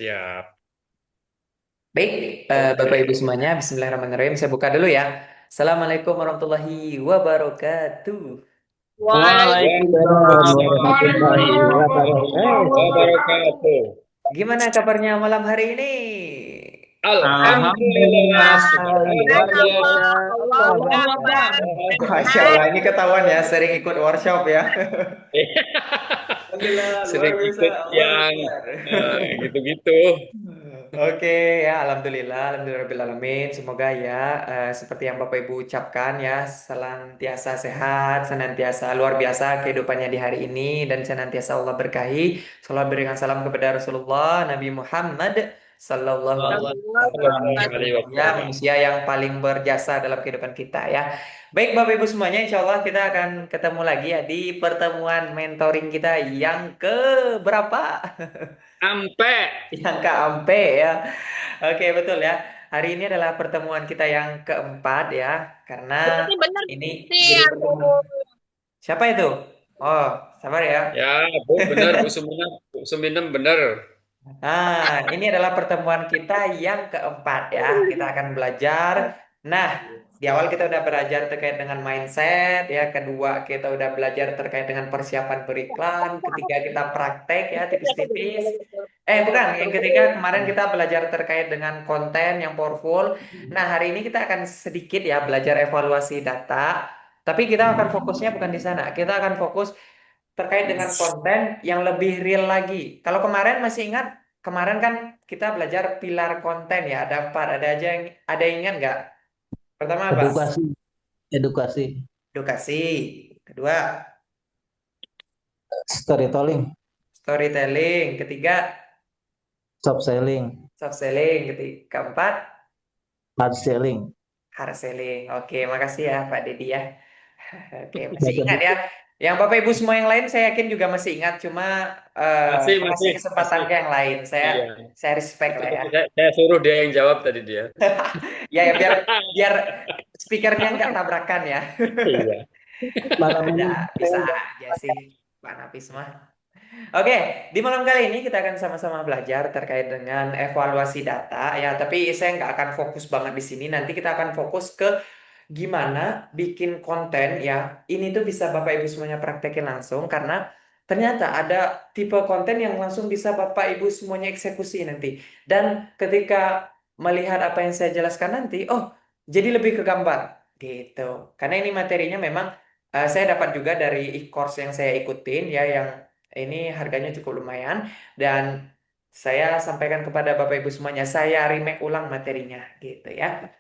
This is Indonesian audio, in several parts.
Siap. Baik, Bapak Ibu Oke. semuanya, Bismillahirrahmanirrahim. Saya buka dulu ya. Assalamualaikum warahmatullahi wabarakatuh. Waalaikumsalam warahmatullahi wabarakatuh. Wabarakatuh. Gimana kabarnya malam hari ini? Alhamdulillah, Alhamdulillah, luar subhanallah. biasa. Allahu Allahu Akbar. Akbar. Masya Allah, ini ketahuan ya, sering ikut workshop ya. Alhamdulillah, luar Sering biasa, ikut Allahu yang Akbar. gitu-gitu. Oke, ya Alhamdulillah, semoga ya seperti yang Bapak Ibu ucapkan ya, senantiasa sehat, senantiasa luar biasa kehidupannya di hari ini dan senantiasa Allah berkahi. Salam berikan salam kepada Rasulullah Nabi Muhammad Sallallahu Alaihi Wasallam, Sallallahu alaihi ya wasallam. manusia yang paling berjasa dalam kehidupan kita ya. Baik Bapak Ibu semuanya, insya Allah kita akan ketemu lagi ya di pertemuan mentoring kita yang ke berapa? Sampai. Yang keampe ya. Oke, betul ya. Hari ini adalah pertemuan kita yang keempat ya, karena Berarti benar ini sih jadi aku. pertemuan. Siapa itu? Oh, sabar ya. Ya, Bu, benar Bu Suminem, Bu Suminem benar. Nah, ini adalah pertemuan kita yang keempat ya. Kita akan belajar. Nah, di awal kita udah belajar terkait dengan mindset ya. Kedua, kita udah belajar terkait dengan persiapan beriklan. Ketiga, kita praktek ya tipis-tipis. Bukan. Yang ketiga, kemarin kita belajar terkait dengan konten yang powerful. Nah, hari ini kita akan sedikit ya belajar evaluasi data. Tapi kita akan fokusnya bukan di sana. Kita akan fokus terkait dengan konten yang lebih real lagi. Kalau kemarin masih ingat, kemarin kan kita belajar pilar konten ya. Ada empat, ada yang ingat nggak? Pertama apa? Edukasi, edukasi, Edukasi. Kedua, storytelling, storytelling. Ketiga, soft selling, soft selling. Ketiga, keempat, hard selling. hard selling. Oke, makasih ya Pak Dedi ya. Oke, masih Baca ingat ya. buku. Yang Bapak Ibu semua yang lain saya yakin juga masih ingat. Cuma Masih, saya kasih masih, kesempatan masih. ke yang lain. Saya Iya. saya respect Itu lah ya. tadi saya suruh dia yang jawab tadi dia. Ya ya biar biar speakernya nggak tabrakan ya. Iya. Malam Ada ini bisa aja sih Pak Nafis mah. Oke, di malam kali ini kita akan sama-sama belajar terkait dengan evaluasi data ya. Tapi saya nggak akan fokus banget di sini. Nanti kita akan fokus ke gimana bikin konten ya. Ini tuh bisa Bapak Ibu semuanya praktekin langsung karena ternyata ada tipe konten yang langsung bisa Bapak Ibu semuanya eksekusi nanti. Dan ketika melihat apa yang saya jelaskan nanti, oh jadi lebih ke gambar gitu. Karena ini materinya memang saya dapat juga dari e-course yang saya ikutin ya, yang ini harganya cukup lumayan dan saya sampaikan kepada Bapak Ibu semuanya, saya remake ulang materinya gitu ya.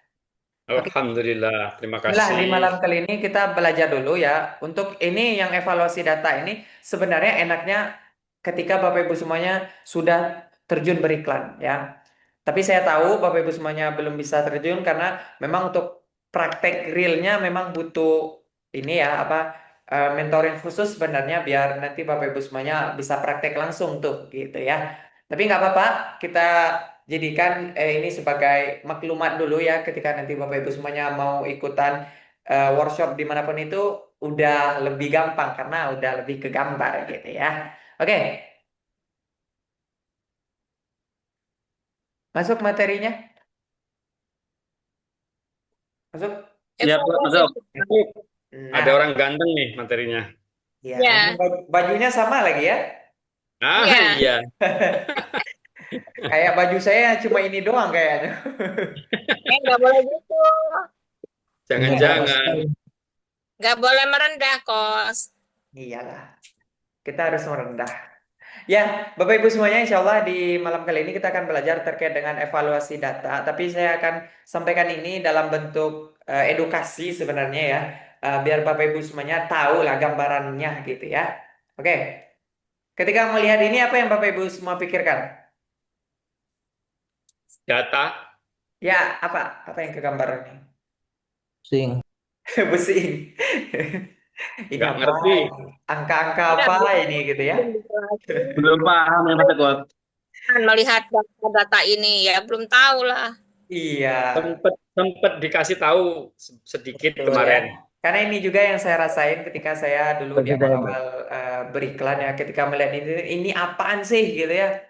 Oke, Alhamdulillah, terima inilah di kasih. malam kali ini kita belajar dulu ya. Untuk ini yang evaluasi data ini sebenarnya enaknya ketika Bapak Ibu semuanya sudah terjun beriklan ya. Tapi saya tahu Bapak Ibu semuanya belum bisa terjun karena memang untuk praktek realnya memang butuh ini ya apa mentoring khusus sebenarnya biar nanti Bapak Ibu semuanya bisa praktek langsung tuh gitu ya. Tapi nggak apa-apa, kita jadikan ini sebagai maklumat dulu ya ketika nanti Bapak Ibu semuanya mau ikutan workshop dimanapun itu udah lebih gampang karena udah lebih ke gambar gitu ya. Oke, masuk materinya, masuk. Siap, Pak. Masuk. Masuk. Ada Nah, orang ganteng nih materinya. ya ini Ya, bajunya sama lagi ya. Ah, ya. iya. Kayak baju saya cuma ini doang kayaknya. Nggak boleh gitu. Ya nggak apa-apa. Jangan-jangan. Nggak boleh merendah, Kos. Iyalah, kita harus merendah. Ya, Bapak Ibu semuanya, insya Allah di malam kali ini kita akan belajar terkait dengan evaluasi data. Tapi saya akan sampaikan ini dalam bentuk edukasi sebenarnya ya. Biar Bapak Ibu semuanya tahu lah gambarannya gitu ya. Oke, ketika melihat ini apa yang Bapak Ibu semua pikirkan? Data. Ya, apa? Apa yang kegambaran ini? Sing. Pusing. Ini Nggak apa? ngerti. Angka-angka Udah, apa belum, ini gitu ya? belum dijelasin. Belum paham yang kata kuat. Melihat data-data ini ya belum tahu lah. Iya, Sempet dikasih tahu sedikit betul ya. kemarin. Karena ini juga yang saya rasain ketika saya dulu di Presiden. awal-awal beriklan ya, ketika melihat ini apaan sih gitu ya.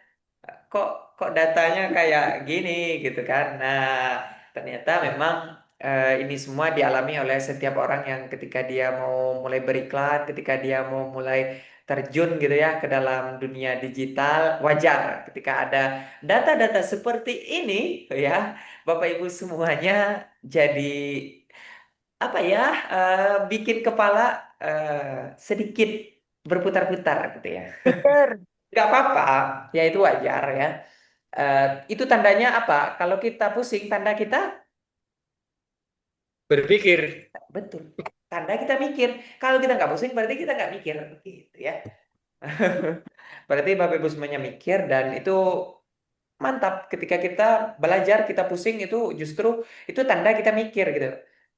kok datanya kayak gini gitu kan. Nah, ternyata memang ini semua dialami oleh setiap orang yang ketika dia mau mulai beriklan, ketika dia mau mulai terjun gitu ya ke dalam dunia digital, wajar ketika ada data-data seperti ini ya, Bapak Ibu semuanya jadi apa ya, bikin kepala sedikit berputar-putar gitu ya. Bener. Nggak apa-apa, ya itu wajar ya. Itu tandanya apa? Kalau kita pusing, tanda kita Berpikir. betul. Tanda kita mikir. Kalau kita nggak pusing, berarti kita nggak mikir, gitu ya. Berarti Bapak Ibu semuanya mikir dan itu mantap. Ketika kita belajar, kita pusing itu justru itu tanda kita mikir gitu.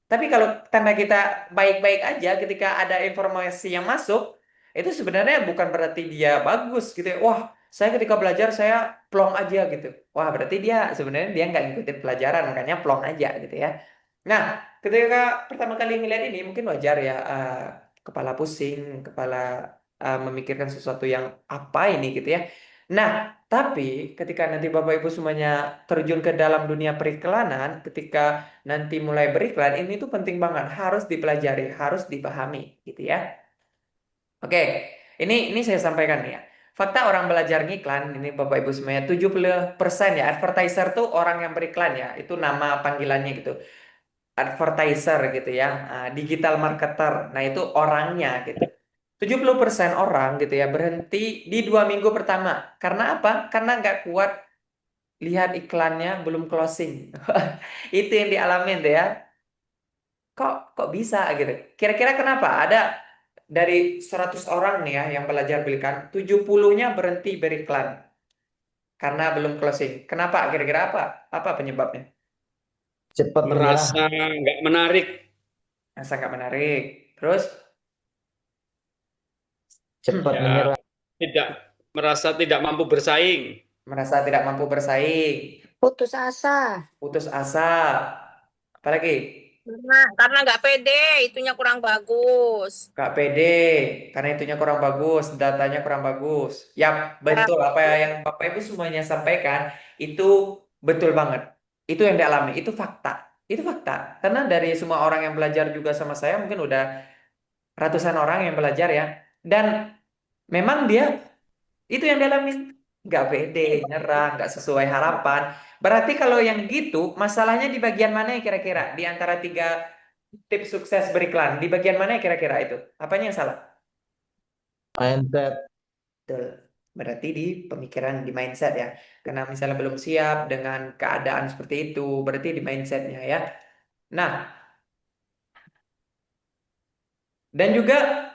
Tapi kalau tanda kita baik-baik aja ketika ada informasi yang masuk, itu sebenarnya bukan berarti dia bagus gitu ya. Wah, saya ketika belajar saya plong aja gitu. Wah, berarti dia sebenarnya dia nggak ngikutin pelajaran, makanya plong aja gitu ya. Nah, ketika pertama kali ngeliat ini mungkin wajar ya, kepala pusing, kepala memikirkan sesuatu yang apa ini gitu ya. Nah, tapi ketika nanti Bapak Ibu semuanya terjun ke dalam dunia periklanan, ketika nanti mulai beriklan, ini tuh penting banget, harus dipelajari, harus dipahami, gitu ya. Oke, ini saya sampaikan nih ya. Fakta orang belajar ngiklan, ini Bapak Ibu semuanya, 70% ya, advertiser tuh orang yang beriklan ya, itu nama panggilannya gitu. Advertiser gitu ya, digital marketer, nah itu orangnya gitu. 70% orang gitu ya berhenti di 2 minggu pertama. Karena apa? Karena nggak kuat lihat iklannya belum closing. Itu yang dialamin tuh ya. Kok bisa gitu? Kira-kira kenapa? Ada dari 100 orang nih ya yang belajar beriklan, 70-nya berhenti beriklan karena belum closing. Kenapa? Kira-kira apa? Apa penyebabnya? Cepat menyerah. Merasa nggak menarik. Sangat menarik. Terus, Cepat Ya, menyerah. tidak merasa tidak mampu bersaing. merasa tidak mampu bersaing, Putus asa. putus asa. Apalagi? Karena nggak pede, itunya kurang bagus. Gak pede, karena itunya kurang bagus, datanya kurang bagus. Yap, Ya, betul apa yang Bapak Ibu semuanya sampaikan itu betul banget. Itu yang dialami, itu fakta. Itu fakta. Karena dari semua orang yang belajar juga sama saya mungkin udah ratusan orang yang belajar ya. Dan memang dia itu yang dialami. Gak pede, nyerah, gak sesuai harapan. Berarti kalau yang gitu, masalahnya di bagian mana ya kira-kira? Di antara 3 tips sukses beriklan, di bagian mana ya kira-kira itu? Apanya yang salah? Mindset. Betul. Berarti di pemikiran, di mindset ya. Karena misalnya belum siap dengan keadaan seperti itu, berarti di mindsetnya ya. Nah, dan juga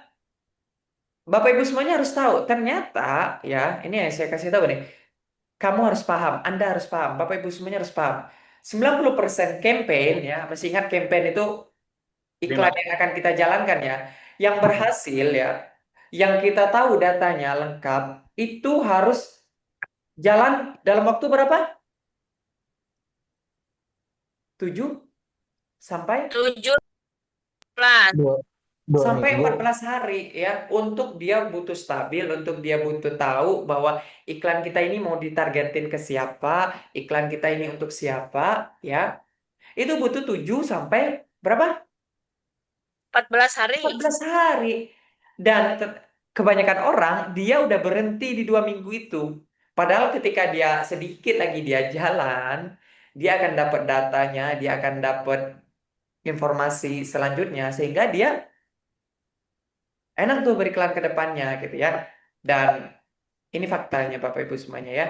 Bapak Ibu semuanya harus tahu, ternyata ya, ini yang saya kasih tahu nih. Kamu harus paham, Anda harus paham, Bapak Ibu semuanya harus paham. 90% campaign ya, masih ingat campaign itu iklan yang akan kita jalankan ya. Yang berhasil ya, yang kita tahu datanya lengkap, itu harus jalan dalam waktu berapa? 7 sampai Tujuh Dua sampai minggu. 14 hari ya, untuk dia butuh stabil, untuk dia butuh tahu bahwa iklan kita ini mau ditargetin ke siapa, iklan kita ini untuk siapa ya. Itu butuh 7 sampai berapa? 14 hari. 14 hari. Dan kebanyakan orang dia udah berhenti di 2 minggu itu. Padahal ketika dia sedikit lagi dia jalan, dia akan dapat datanya, dia akan dapat informasi selanjutnya sehingga dia enak tuh beriklan ke depannya gitu ya. Dan ini faktanya Bapak Ibu semuanya ya.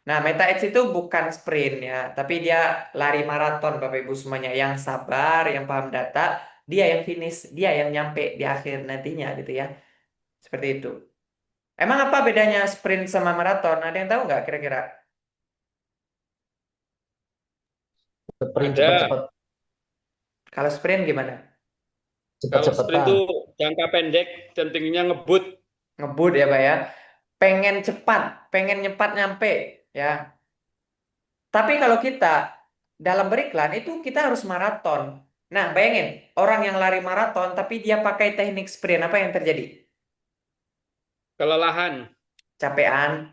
Nah, Meta X itu bukan sprint ya, tapi dia lari maraton Bapak Ibu semuanya, yang sabar, yang paham data, dia yang finish, dia yang nyampe di akhir nantinya gitu ya. Seperti itu. Emang apa bedanya sprint sama maraton? Ada yang tahu nggak kira-kira? Sprint Ada. cepat-cepat. Kalau sprint gimana? Kalau sprint itu Cepet-cepetan. jangka pendek dan tingginya ngebut. Ngebut ya Pak ya. Pengen cepat, pengen cepat nyampe ya. Tapi kalau kita dalam beriklan itu kita harus maraton. Nah, bayangin orang yang lari maraton tapi dia pakai teknik sprint, apa yang terjadi? Kelelahan. Capean,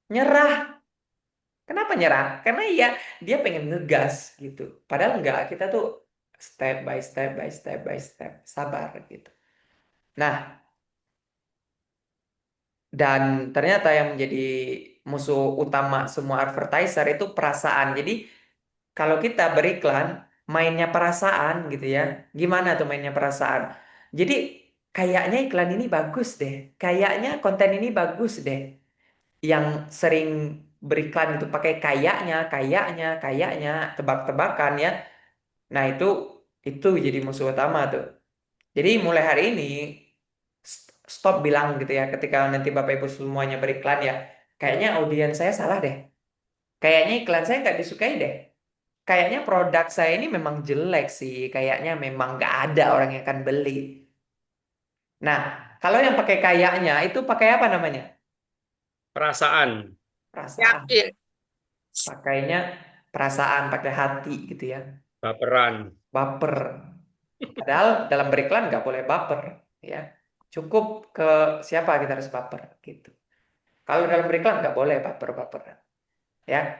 nyerah. Kenapa nyerah? Karena ya dia pengen ngegas gitu. Padahal enggak, kita tuh step by step by step by step, sabar gitu. Nah, dan ternyata yang menjadi musuh utama semua advertiser itu perasaan. Jadi kalau kita beriklan, mainnya perasaan gitu ya. Gimana tuh mainnya perasaan? Jadi kayaknya iklan ini bagus deh. Kayaknya konten ini bagus deh. Yang sering beriklan itu pakai kayaknya, tebak-tebakan ya. Nah, itu jadi musuh utama tuh. Jadi mulai hari ini stop bilang gitu ya ketika nanti Bapak Ibu semuanya beriklan ya. Kayaknya audiens saya salah deh. Kayaknya iklan saya nggak disukai deh. Kayaknya produk saya ini memang jelek sih. Kayaknya memang nggak ada orang yang akan beli. Nah, kalau yang pakai kayaknya itu pakai apa namanya? Perasaan. Perasaan. Yakin. Pakainya perasaan, pakai hati gitu ya. Baperan. Baper. Padahal dalam beriklan nggak boleh baper ya. Cukup ke siapa kita harus baper gitu. Kalau dalam beriklan nggak boleh baper-baper ya.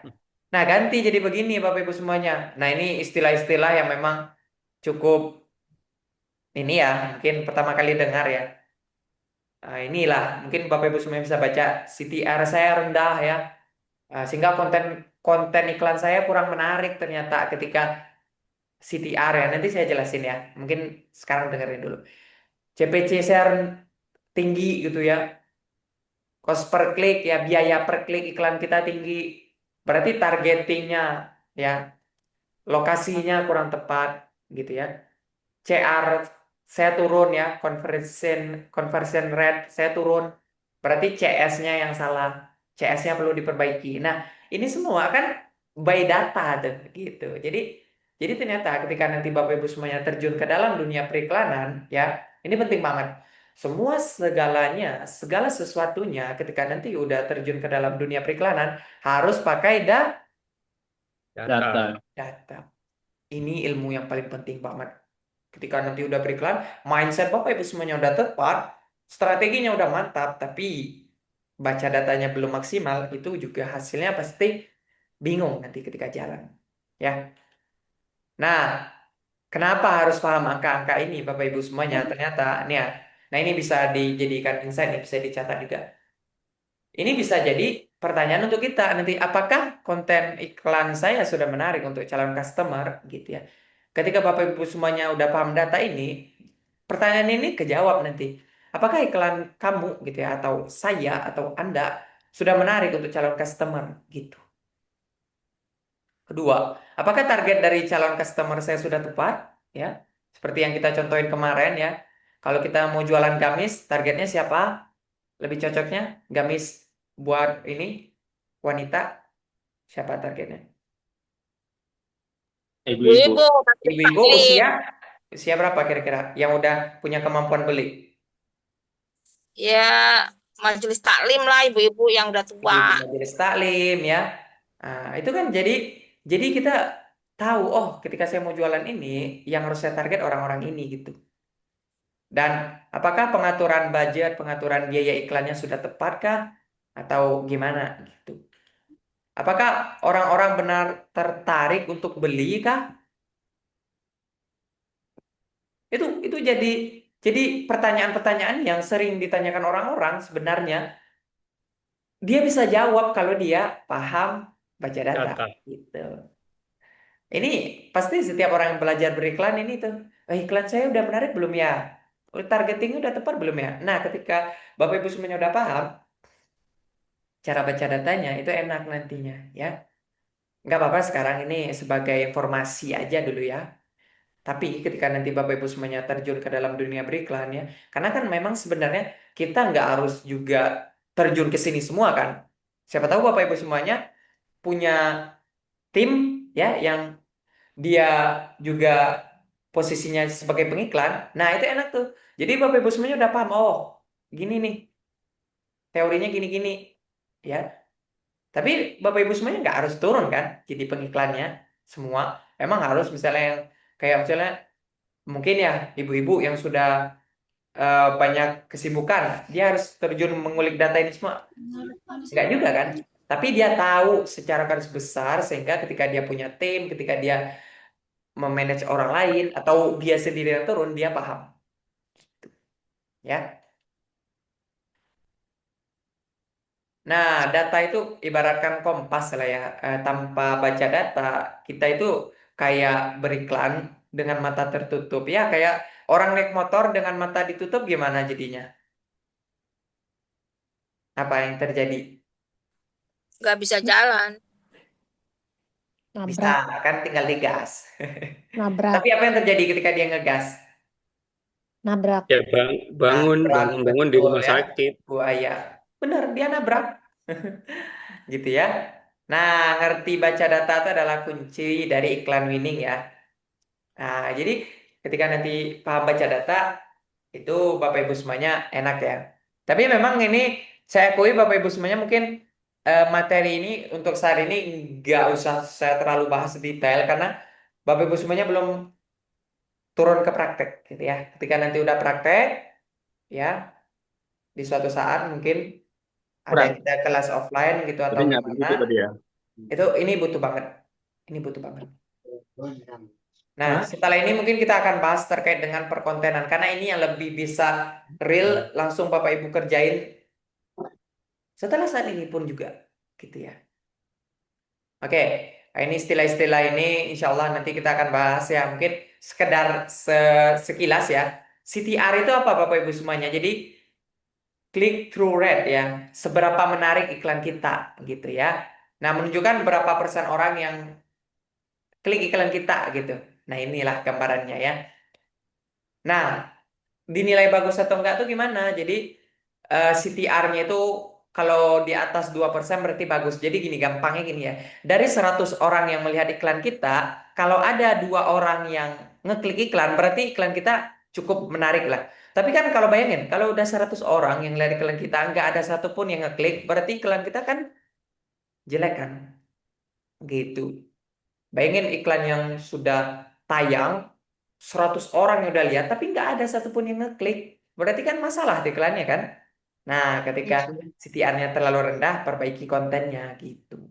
Nah, ganti jadi begini Bapak Ibu semuanya. Nah, ini istilah-istilah yang memang cukup ini ya, mungkin pertama kali dengar ya. Nah, inilah mungkin Bapak Ibu semuanya bisa baca CTR saya rendah ya. Sehingga konten konten iklan saya kurang menarik ternyata ketika CTR ya. Nanti saya jelasin ya. Mungkin sekarang dengerin dulu. CPC saya tinggi gitu ya. Cost per klik ya, biaya per klik iklan kita tinggi. Berarti targetingnya ya, lokasinya kurang tepat gitu ya. CR saya turun ya, conversion conversion rate saya turun. Berarti CS-nya yang salah. CS-nya perlu diperbaiki. Nah, ini semua kan by data tuh gitu. Jadi ternyata ketika nanti Bapak Ibu semuanya terjun ke dalam dunia periklanan ya, ini penting banget. Semua segalanya, segala sesuatunya ketika nanti udah terjun ke dalam dunia periklanan harus pakai Data. data. Ini ilmu yang paling penting banget. Ketika nanti udah beriklan, mindset Bapak Ibu semuanya udah tepat, strateginya udah mantap, tapi baca datanya belum maksimal, itu juga hasilnya pasti bingung nanti ketika jalan. Ya. Nah, kenapa harus paham angka-angka ini Bapak Ibu semuanya? Ternyata nih ya. Nah, ini bisa dijadikan insight, nih, bisa dicatat juga. Ini bisa jadi pertanyaan untuk kita nanti, apakah konten iklan saya sudah menarik untuk calon customer gitu ya. Ketika Bapak Ibu semuanya udah paham data ini, pertanyaan ini kejawab nanti. Apakah iklan kamu gitu ya atau saya atau Anda sudah menarik untuk calon customer gitu. Kedua, apakah target dari calon customer saya sudah tepat ya? Seperti yang kita contohin kemarin ya. Kalau kita mau jualan gamis, targetnya siapa? Lebih cocoknya gamis buat ini wanita, siapa targetnya? Ibu-ibu. Ibu-ibu, majelis Ibu-ibu taklim. usia berapa kira-kira yang udah punya kemampuan beli? Ya, majelis taklim lah ibu-ibu yang udah tua. Ibu-ibu majelis taklim ya. Nah, itu kan jadi kita tahu oh ketika saya mau jualan ini yang harus saya target orang-orang ini gitu. Dan apakah pengaturan budget, pengaturan biaya iklannya sudah tepatkah atau gimana gitu? Apakah orang-orang benar tertarik untuk beli kah? Itu jadi pertanyaan-pertanyaan yang sering ditanyakan orang-orang sebenarnya dia bisa jawab kalau dia paham baca data Data. gitu. Ini pasti setiap orang yang belajar beriklan ini tuh, iklan saya udah menarik belum ya? Targetingnya udah tepat belum ya? Nah, ketika Bapak Ibu semuanya udah paham cara baca datanya itu enak nantinya ya. Nggak apa-apa sekarang ini sebagai informasi aja dulu ya. Tapi ketika nanti Bapak Ibu semuanya terjun ke dalam dunia beriklan ya, karena kan memang sebenarnya kita nggak harus juga terjun ke sini semua kan. Siapa tahu Bapak Ibu semuanya punya tim ya yang dia juga posisinya sebagai pengiklan. Nah, itu enak tuh. Jadi Bapak Ibu semuanya udah paham, oh, gini nih, teorinya gini-gini. Ya, tapi Bapak Ibu semuanya nggak harus turun kan jadi pengiklannya semua. Emang harus misalnya yang kayak misalnya mungkin ya ibu-ibu yang sudah banyak kesibukan, dia harus terjun mengulik data ini semua. Enggak juga kan? Tapi dia tahu secara garis besar sehingga ketika dia punya tim, ketika dia memanage orang lain atau dia sendiri yang turun, dia paham. Ya. Nah, data itu ibaratkan kompas lah ya. Tanpa baca data, kita itu kayak beriklan dengan mata tertutup. Ya, kayak orang naik motor dengan mata ditutup gimana jadinya? Apa yang terjadi? Nggak bisa jalan. Bisa, Nabrak, kan tinggal digas. nabrak, Tapi apa yang terjadi ketika dia ngegas? nabrak. Ya bangun, Nabrak, bangun di betul rumah ya. sakit. Buaya. Benar, dia nabrak. Gitu ya. Nah, ngerti baca data itu adalah kunci dari iklan winning ya. Nah, jadi ketika nanti paham baca data, itu Bapak Ibu semuanya enak ya. Tapi memang ini saya akui Bapak Ibu semuanya mungkin materi ini untuk saat ini nggak usah saya terlalu bahas detail karena Bapak Ibu semuanya belum turun ke praktek gitu ya. Ketika nanti udah praktek ya di suatu saat mungkin ada yang kita kelas offline gitu atau Tadi nyampe gimana, gitu tadi ya. itu ini butuh banget. Ini butuh banget. Nah, Hah? setelah ini mungkin kita akan bahas terkait dengan perkontenan karena ini yang lebih bisa real langsung Bapak Ibu kerjain setelah saat ini pun juga gitu ya. Oke, nah ini istilah-istilah ini insya Allah nanti kita akan bahas ya mungkin sekedar sekilas ya. CTR itu apa Bapak Ibu semuanya? Jadi click through rate ya, seberapa menarik iklan kita gitu ya. Nah, menunjukkan berapa persen orang yang klik iklan kita gitu. Nah, inilah gambarannya ya. Nah, dinilai bagus atau enggak tuh gimana? Jadi CTR-nya itu kalau di atas 2% berarti bagus. Jadi gini, gampangnya gini ya. Dari 100 orang yang melihat iklan kita, kalau ada 2 orang yang ngeklik iklan, berarti iklan kita cukup menarik lah. Tapi kan kalau bayangin, kalau udah 100 orang yang lihat iklan kita, nggak ada satupun yang ngeklik, berarti iklan kita kan jelek kan? Gitu. Bayangin iklan yang sudah tayang, 100 orang yang udah lihat, tapi nggak ada satupun yang ngeklik. Berarti kan masalah di iklannya kan? Nah, ketika CTR-nya terlalu rendah, perbaiki kontennya gitu.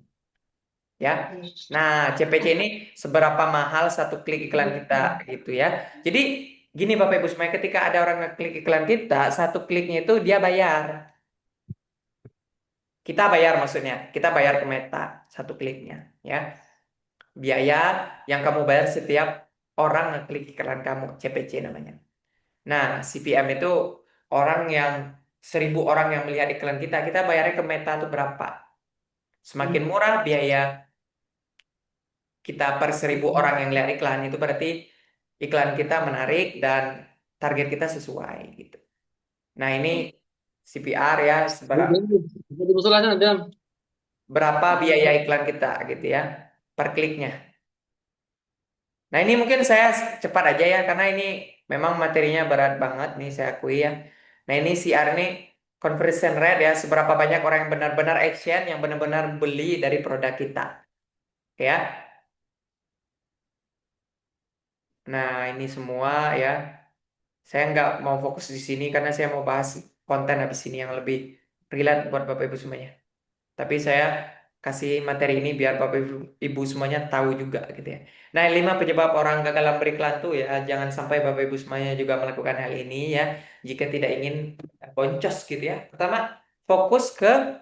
Ya. Nah, CPC ini seberapa mahal satu klik iklan kita gitu ya. Jadi gini Bapak Ibu semuanya, ketika ada orang ngeklik iklan kita, satu kliknya itu dia bayar. Kita bayar maksudnya, kita bayar ke Meta satu kliknya ya. Biaya yang kamu bayar setiap orang ngeklik iklan kamu, CPC namanya. Nah, CPM itu orang yang 1.000 orang yang melihat iklan kita bayarnya ke Meta itu berapa? Semakin murah biaya kita per 1.000 orang yang lihat iklan itu berarti iklan kita menarik dan target kita sesuai gitu. Nah, ini CPR ya, Jadi masalahnya ada. berapa biaya iklan kita gitu ya per kliknya. Nah, ini mungkin saya cepat aja ya karena ini memang materinya berat banget nih saya akui ya. Nah, ini CR ini conversion rate ya, seberapa banyak orang yang benar-benar action, yang benar-benar beli dari produk kita. Ya. Nah, ini semua ya. Saya nggak mau fokus di sini karena saya mau bahas konten habis ini yang lebih relate buat Bapak Ibu semuanya. Tapi saya kasih materi ini biar Bapak Ibu semuanya tahu juga gitu ya. Nah, 5 penyebab orang gagal dalam beriklan tuh ya, jangan sampai Bapak Ibu semuanya juga melakukan hal ini ya, jika tidak ingin boncos gitu ya. Pertama, fokus ke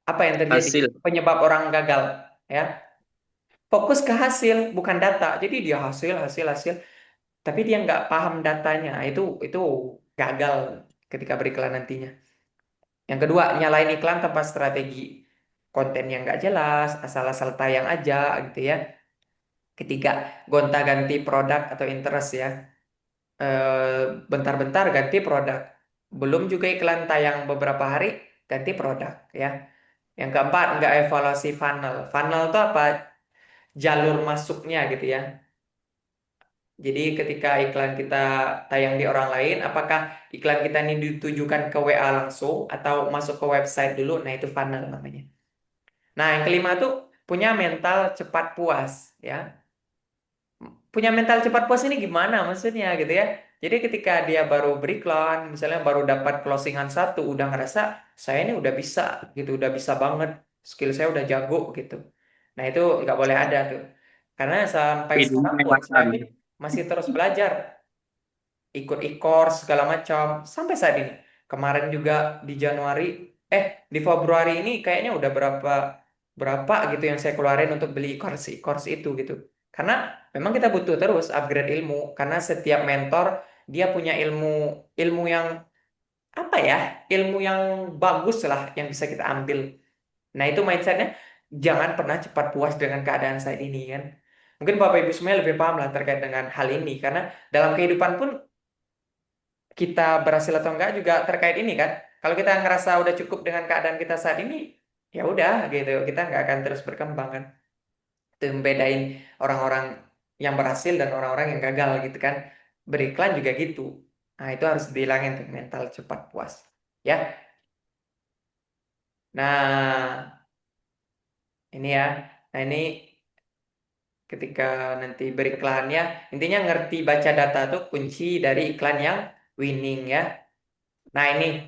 apa yang terjadi, Hasil. penyebab orang gagal ya. Fokus ke hasil, bukan data. Jadi dia hasil, hasil, hasil, tapi dia nggak paham datanya. Itu gagal ketika beriklan nantinya. Yang kedua, nyalain iklan tanpa strategi. Konten yang nggak jelas, asal-asal tayang aja gitu ya. Ketiga, gonta-ganti produk atau interest ya. Bentar-bentar ganti produk. Belum juga iklan tayang beberapa hari, ganti produk ya. Yang keempat, nggak evaluasi funnel. Funnel itu apa? Jalur masuknya gitu ya. Jadi ketika iklan kita tayang di orang lain, apakah iklan kita ini ditujukan ke WA langsung atau masuk ke website dulu? Nah, itu funnel namanya. Nah, yang kelima tuh punya mental cepat puas ya. punya mental cepat puas ini gimana maksudnya gitu ya. Jadi ketika dia baru beriklan, misalnya baru dapat closingan satu, udah ngerasa saya ini udah bisa gitu, udah bisa banget, skill saya udah jago gitu. Nah itu nggak boleh ada tuh. Karena sampai Feeding sekarang pun saya kelewatan. pun masih terus belajar, ikut e-course segala macam sampai saat ini. Kemarin juga di Januari, di Februari ini kayaknya udah berapa berapa gitu yang saya keluarin untuk beli e-course itu gitu. Karena memang kita butuh terus upgrade ilmu karena setiap mentor dia punya ilmu ilmu yang apa ya? Ilmu yang bagus lah yang bisa kita ambil. Nah, itu mindsetnya jangan pernah cepat puas dengan keadaan saat ini kan. Mungkin Bapak Ibu semuanya lebih paham lah terkait dengan hal ini karena dalam kehidupan pun kita berhasil atau enggak juga terkait ini kan. Kalau kita ngerasa udah cukup dengan keadaan kita saat ini, ya udah gitu. Kita nggak akan terus berkembang kan. Itu yang membedain orang-orang yang berhasil dan orang-orang yang gagal gitu kan. Beriklan juga gitu. Nah, itu harus dihilangin tuh mental cepat puas. Ya. Nah, ini ya. Nah, ini ketika nanti beriklannya, intinya ngerti baca data tuh kunci dari iklan yang winning ya. Nah, ini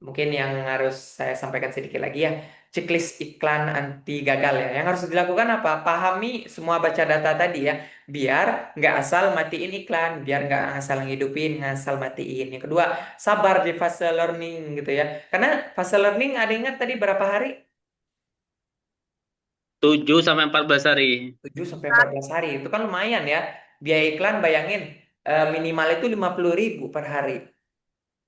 mungkin yang harus saya sampaikan sedikit lagi ya. Checklist iklan anti gagal ya. Yang harus dilakukan apa? Pahami semua baca data tadi ya. Biar nggak asal matiin iklan. Biar nggak asal ngidupin, nggak asal matiin. Yang kedua, sabar di fase learning gitu ya. Karena fase learning ada ingat tadi berapa hari? 7 sampai 14 hari. 7 sampai 14 hari. Itu kan lumayan ya. Biaya iklan bayangin minimal itu 50.000 per hari.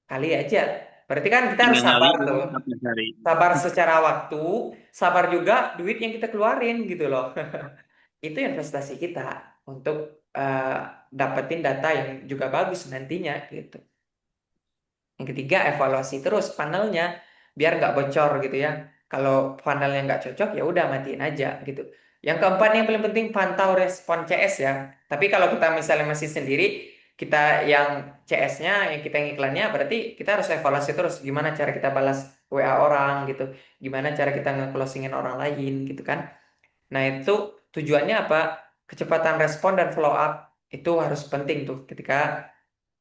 Kali aja. Berarti kan kita harus Tinggal sabar ngalihin tuh. 14 hari. Sabar secara waktu, sabar juga duit yang kita keluarin gitu loh. Itu investasi kita untuk dapetin data yang juga bagus nantinya gitu. Yang ketiga, evaluasi terus funnelnya biar nggak bocor gitu ya. Kalau funnelnya nggak cocok ya udah matiin aja gitu. Yang keempat yang paling penting pantau respon CS ya. Tapi kalau kita misalnya masih sendiri, kita yang CS-nya, yang kita yang iklannya, berarti kita harus evaluasi terus gimana cara kita balas WA orang gitu, gimana cara kita nge-closingin orang lain gitu kan. Nah itu tujuannya apa? Kecepatan respon dan follow up itu harus penting tuh ketika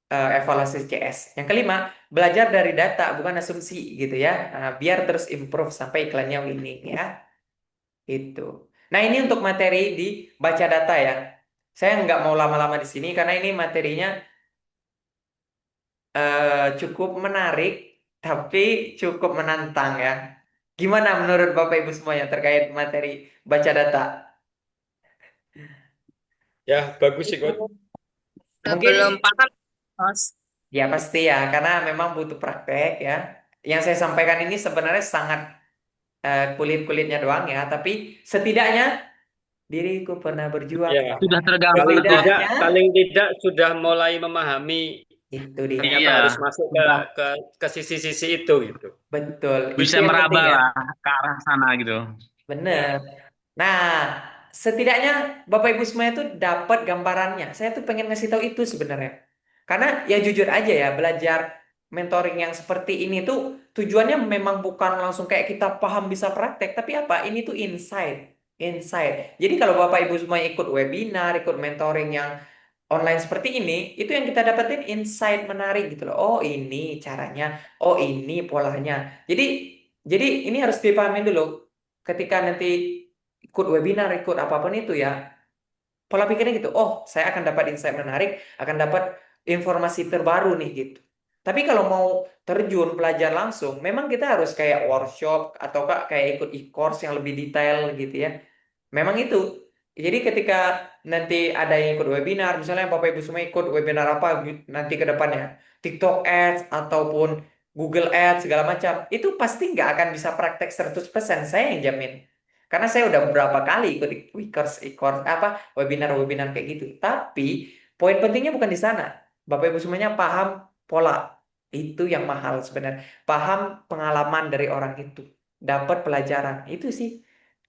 evaluasi CS. Yang kelima, belajar dari data bukan asumsi gitu ya. Nah, biar terus improve sampai iklannya winning ya. Itu. Nah, ini untuk materi di baca data ya. Saya nggak mau lama-lama di sini karena ini materinya cukup menarik tapi cukup menantang ya. Gimana menurut Bapak Ibu semuanya terkait materi baca data? Ya, bagus sih, Coach. Mungkin Belum paham, Mas. ya pasti ya karena memang butuh praktek ya. Yang saya sampaikan ini sebenarnya sangat kulit-kulitnya doang ya, tapi setidaknya diriku pernah berjuang. Ya, Sudah tergambar paling tuh. tidak, Setidaknya paling tidak sudah mulai memahami itu dia. ternyata Iya. harus masuk Sudah. ke sisi-sisi itu gitu. Betul. Bisa Itu yang meraba penting ya. lah ke arah sana gitu. Bener. Nah, setidaknya Bapak Ibu semuanya tuh dapat gambarannya. Saya tuh pengen ngasih tahu itu sebenarnya. Karena ya jujur aja ya, belajar mentoring yang seperti ini tuh tujuannya memang bukan langsung kayak kita paham bisa praktek, tapi apa? Ini tuh insight. Insight. Jadi kalau Bapak Ibu semua ikut webinar, ikut mentoring yang online seperti ini, itu yang kita dapetin insight menarik gitu loh. Oh, ini caranya. Oh, ini polanya. Jadi ini harus dipahamin dulu. Ketika nanti ikut webinar, ikut apapun itu ya, pola pikirnya gitu. Oh, saya akan dapat insight menarik, akan dapat informasi terbaru nih gitu. Tapi kalau mau terjun belajar langsung, memang kita harus kayak workshop atau kayak ikut e-course yang lebih detail gitu ya. Memang itu. Jadi ketika nanti ada yang ikut webinar, misalnya Bapak Ibu semua ikut webinar apa nanti ke depannya, TikTok Ads ataupun Google Ads segala macam, itu pasti nggak akan bisa praktek 100%, saya yang jamin. Karena saya udah beberapa kali ikut e-course apa webinar-webinar kayak gitu. Tapi poin pentingnya bukan di sana. Bapak Ibu semuanya paham pola. Itu yang mahal sebenarnya. Paham pengalaman dari orang itu. Dapat pelajaran. Itu sih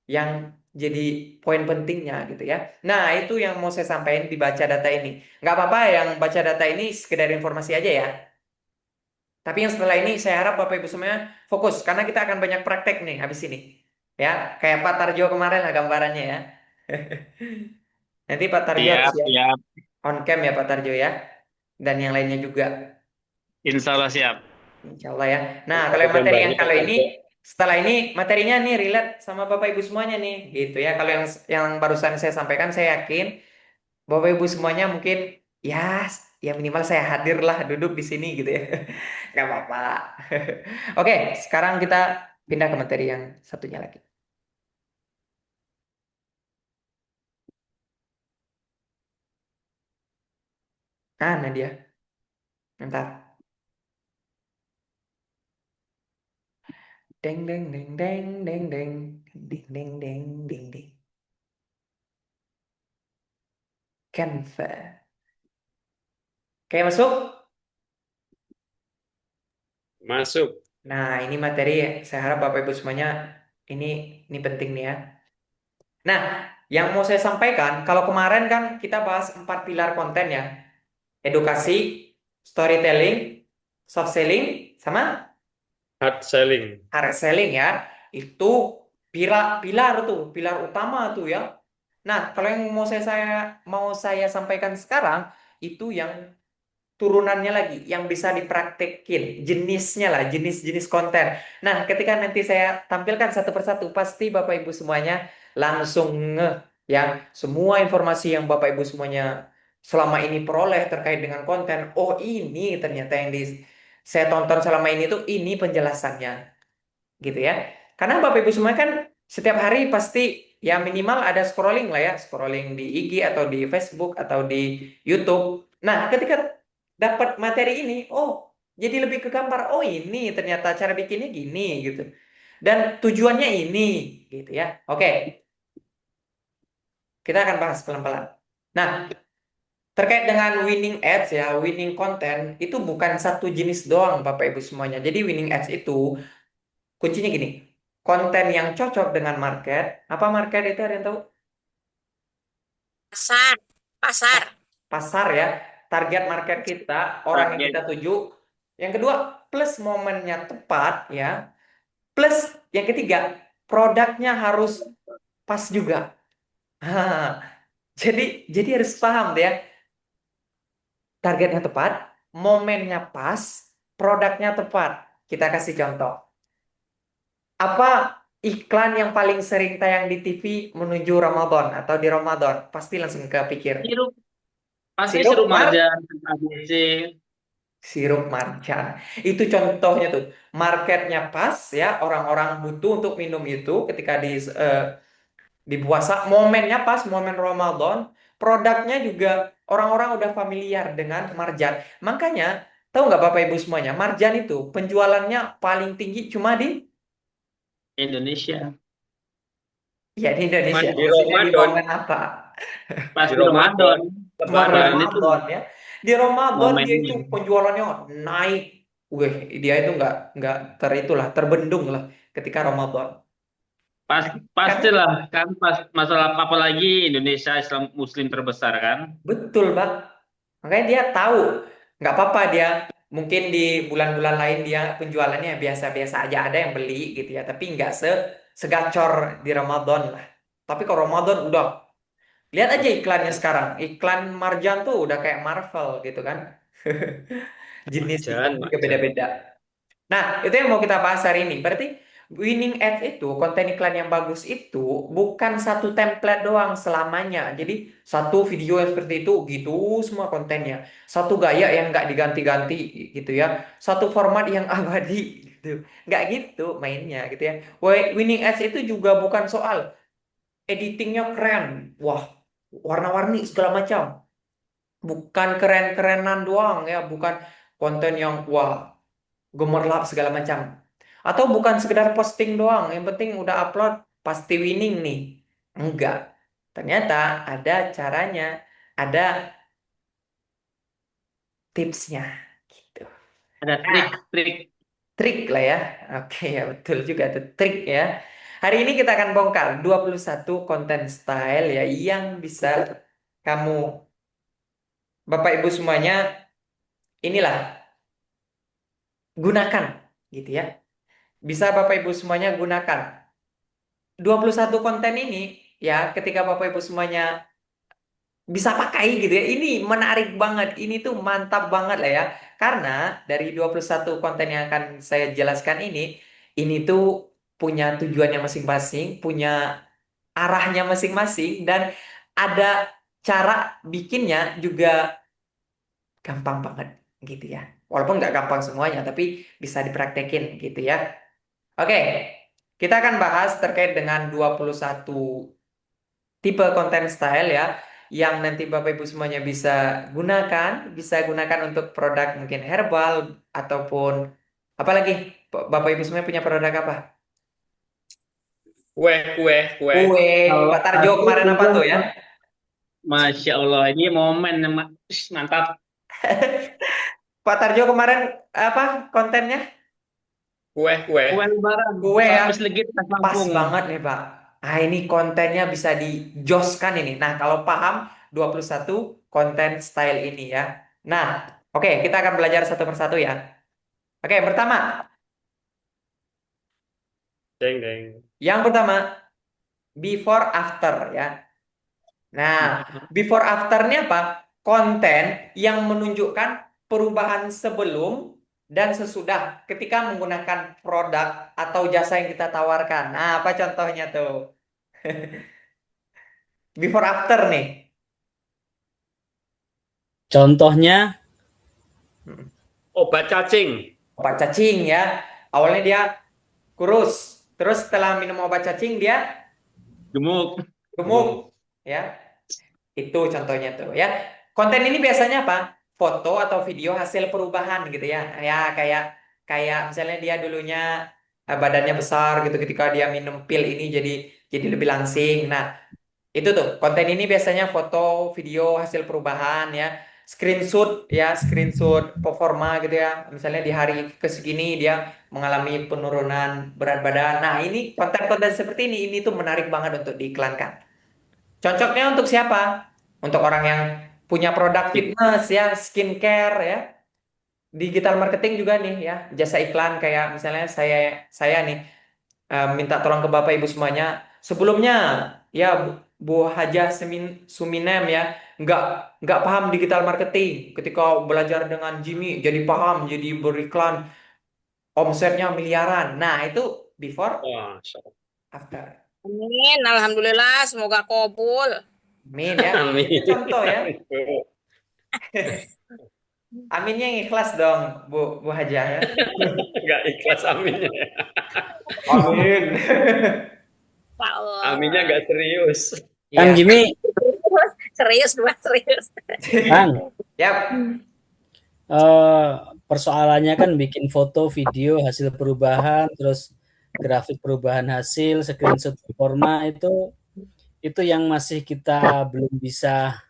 yang jadi poin pentingnya gitu ya. Nah, itu yang mau saya sampaikan di baca data ini. Nggak apa-apa yang baca data ini sekedar informasi aja ya. Tapi yang setelah ini saya harap Bapak Ibu semuanya fokus karena kita akan banyak praktek nih habis ini. Ya, kayak Pak Tarjo kemarin lah gambarannya ya. Nanti Pak Tarjo harus Siap, siap siap. on cam ya Pak Tarjo ya. Dan yang lainnya juga. Insya Allah siap. Insya Allah ya. Nah, Ada kalau yang materi yang gambarnya Pak kalau ini, Tarjo. setelah ini materinya nih relate sama Bapak Ibu semuanya nih, gitu ya. Kalau yang barusan saya sampaikan, saya yakin Bapak Ibu semuanya mungkin ya, ya minimal saya hadir lah duduk di sini gitu ya. Gak apa-apa. Oke, sekarang kita pindah ke materi yang satunya lagi. Nah dia. Bentar. Deng deng deng deng deng deng deng deng deng deng deng. Canva. Oke, masuk. Masuk. Nah, ini materi saya harap Bapak Ibu semuanya ini penting nih ya. Nah, yang mau saya sampaikan, kalau kemarin kan kita bahas 4 pilar konten ya. Edukasi, storytelling, soft selling, sama Hard selling. hard selling ya. Itu pilar tuh, pilar utama tuh ya. Nah, kalau yang mau saya sampaikan sekarang itu yang turunannya lagi yang bisa dipraktekin, jenisnya lah, jenis-jenis konten. Nah, ketika nanti saya tampilkan satu persatu, pasti Bapak Ibu semuanya langsung ngeh ya, semua informasi yang Bapak Ibu semuanya selama ini peroleh terkait dengan konten. Oh, ini ternyata yang saya tonton selama ini tuh ini penjelasannya, gitu ya. Karena Bapak Ibu semua kan setiap hari pasti ya minimal ada scrolling lah ya, scrolling di IG atau di Facebook atau di YouTube. Nah, ketika dapat materi ini, oh, jadi lebih ke gambar. Oh, ini ternyata cara bikinnya gini gitu. Dan tujuannya ini gitu ya. Oke, kita akan bahas pelan-pelan. Nah, terkait dengan winning ads ya, winning content itu bukan satu jenis doang Bapak Ibu semuanya. Jadi winning ads itu kuncinya gini. Konten yang cocok dengan market. Apa market itu ada yang tahu? Pasar, pasar. Pasar ya. Target market kita, orang yang Target. kita tuju. Yang kedua, plus momennya tepat ya. Plus yang ketiga, produknya harus pas juga. Hah, jadi harus paham deh ya. Targetnya tepat, momennya pas, produknya tepat. Kita kasih contoh. Apa iklan yang paling sering tayang di TV menuju Ramadan atau di Ramadan? Pasti langsung kepikir. Sirup, pasti Sirup sirup marjan, ABC. sirup marjan. Itu contohnya tuh. Marketnya pas ya, orang-orang butuh untuk minum itu ketika di puasa. Momennya pas, momen Ramadan. Produknya juga orang-orang udah familiar dengan marjan. Makanya, tahu nggak Bapak Ibu semuanya, marjan itu penjualannya paling tinggi cuma di Indonesia. ya di Indonesia. Di Maksudnya di Ramadan. momen apa? Pas Di di Ramadan. Lebaran. Lebaran itu Ramadan ya. Di Ramadan dia itu momennya. penjualannya naik. Wih, dia itu nggak terbendung lah ketika Ramadan. Pas Karena pastilah kan pas masalah apalagi Indonesia Islam Muslim terbesar kan. betul, Bang. Makanya dia tahu nggak apa-apa dia mungkin di bulan-bulan lain dia penjualannya biasa-biasa aja ada yang beli gitu ya, tapi nggak segacor di Ramadan lah. Tapi kalau Ramadan udah lihat aja iklannya sekarang. Iklan Marjan tuh udah kayak Marvel gitu kan. Jenis Marjan, iklannya juga marjan. beda-beda. Nah, itu yang mau kita bahas hari ini. Berarti winning ads itu, konten iklan yang bagus itu bukan satu template doang selamanya. Jadi satu video yang seperti itu gitu semua kontennya. Satu gaya yang nggak diganti-ganti gitu ya. Satu format yang abadi gitu. Nggak gitu mainnya gitu ya. Winning ads itu juga bukan soal editingnya keren. Wah, warna-warni segala macam. Bukan keren-kerenan doang ya. Bukan konten yang wah gemerlap segala macam. Atau bukan sekedar posting doang, yang penting udah upload pasti winning nih. Enggak. Ternyata ada caranya, ada tipsnya gitu. Ada Nah, trik-trik. trik lah ya. Oke ya betul juga ada trik ya. Hari ini kita akan bongkar 21 konten style ya yang bisa kamu Bapak Ibu semuanya inilah gunakan gitu ya. Bisa Bapak Ibu semuanya gunakan. 21 konten ini ya ketika Bapak Ibu semuanya bisa pakai gitu ya. Ini menarik banget. Ini tuh mantap banget lah ya. Karena dari 21 konten yang akan saya jelaskan ini tuh punya tujuannya masing-masing, punya arahnya masing-masing, dan ada cara bikinnya juga gampang banget gitu ya. Walaupun nggak gampang semuanya, tapi bisa dipraktekin gitu ya. Oke, kita akan bahas terkait dengan 21 tipe konten style ya, yang nanti Bapak Ibu semuanya bisa gunakan untuk produk mungkin herbal ataupun apalagi Bapak Ibu semuanya punya produk apa? Kue, kue, kue. Kue, Kalau Pak Tarjo aku kemarin apa tuh ya? Masya Allah, ini momen mantap. Pak Tarjo kemarin apa kontennya? Kue, kue. Kue lebaran, Kue ya. lapis legit khas Pas Lampung. banget nih Pak. Nah ini kontennya bisa dijoskan ini. Nah kalau paham 21 konten style ini ya. Nah oke kita akan belajar satu persatu ya. Oke yang pertama. Deng, deng. Yang pertama before after ya. Nah before after ini apa? Konten yang menunjukkan perubahan sebelum dan sesudah ketika menggunakan produk atau jasa yang kita tawarkan. Nah apa contohnya tuh? Before after nih. Contohnya, Obat cacing. Obat cacing ya. Awalnya dia kurus, terus setelah minum obat cacing dia Gemuk. gemuk ya. Itu contohnya tuh ya. Konten ini biasanya apa? Foto atau video hasil perubahan gitu ya. Ya kayak kayak misalnya dia dulunya badannya besar gitu ketika dia minum pil ini jadi lebih langsing. Nah, itu tuh, konten ini biasanya foto, video, hasil perubahan ya. Screenshot ya, screenshot performa gitu ya. Misalnya di hari kesegini dia mengalami penurunan berat badan. Nah, ini konten-konten seperti ini tuh menarik banget untuk diiklankan. Cocoknya untuk siapa? Untuk orang yang punya produk fitness ya, skincare ya. Digital marketing juga nih ya, jasa iklan kayak misalnya saya nih minta tolong ke Bapak Ibu semuanya. Sebelumnya ya Bu Hajah Suminem ya nggak paham digital marketing. Ketika belajar dengan Jimmy jadi paham, jadi beriklan, omsetnya miliaran. Nah itu before Wah, after. Amin, alhamdulillah, semoga kabul. Amin ya. amin. Itu contoh ya. Aminnya yang ikhlas dong Bu Hajah ya. Nggak ikhlas aminnya. Amin. Pak Allah. Aminnya nggak serius. Kang Iya. Jimmy, Serius, Pak, serius. Kang, Yap. persoalannya kan bikin foto, video, hasil perubahan, terus grafik perubahan hasil, screenshot performa itu yang masih kita belum bisa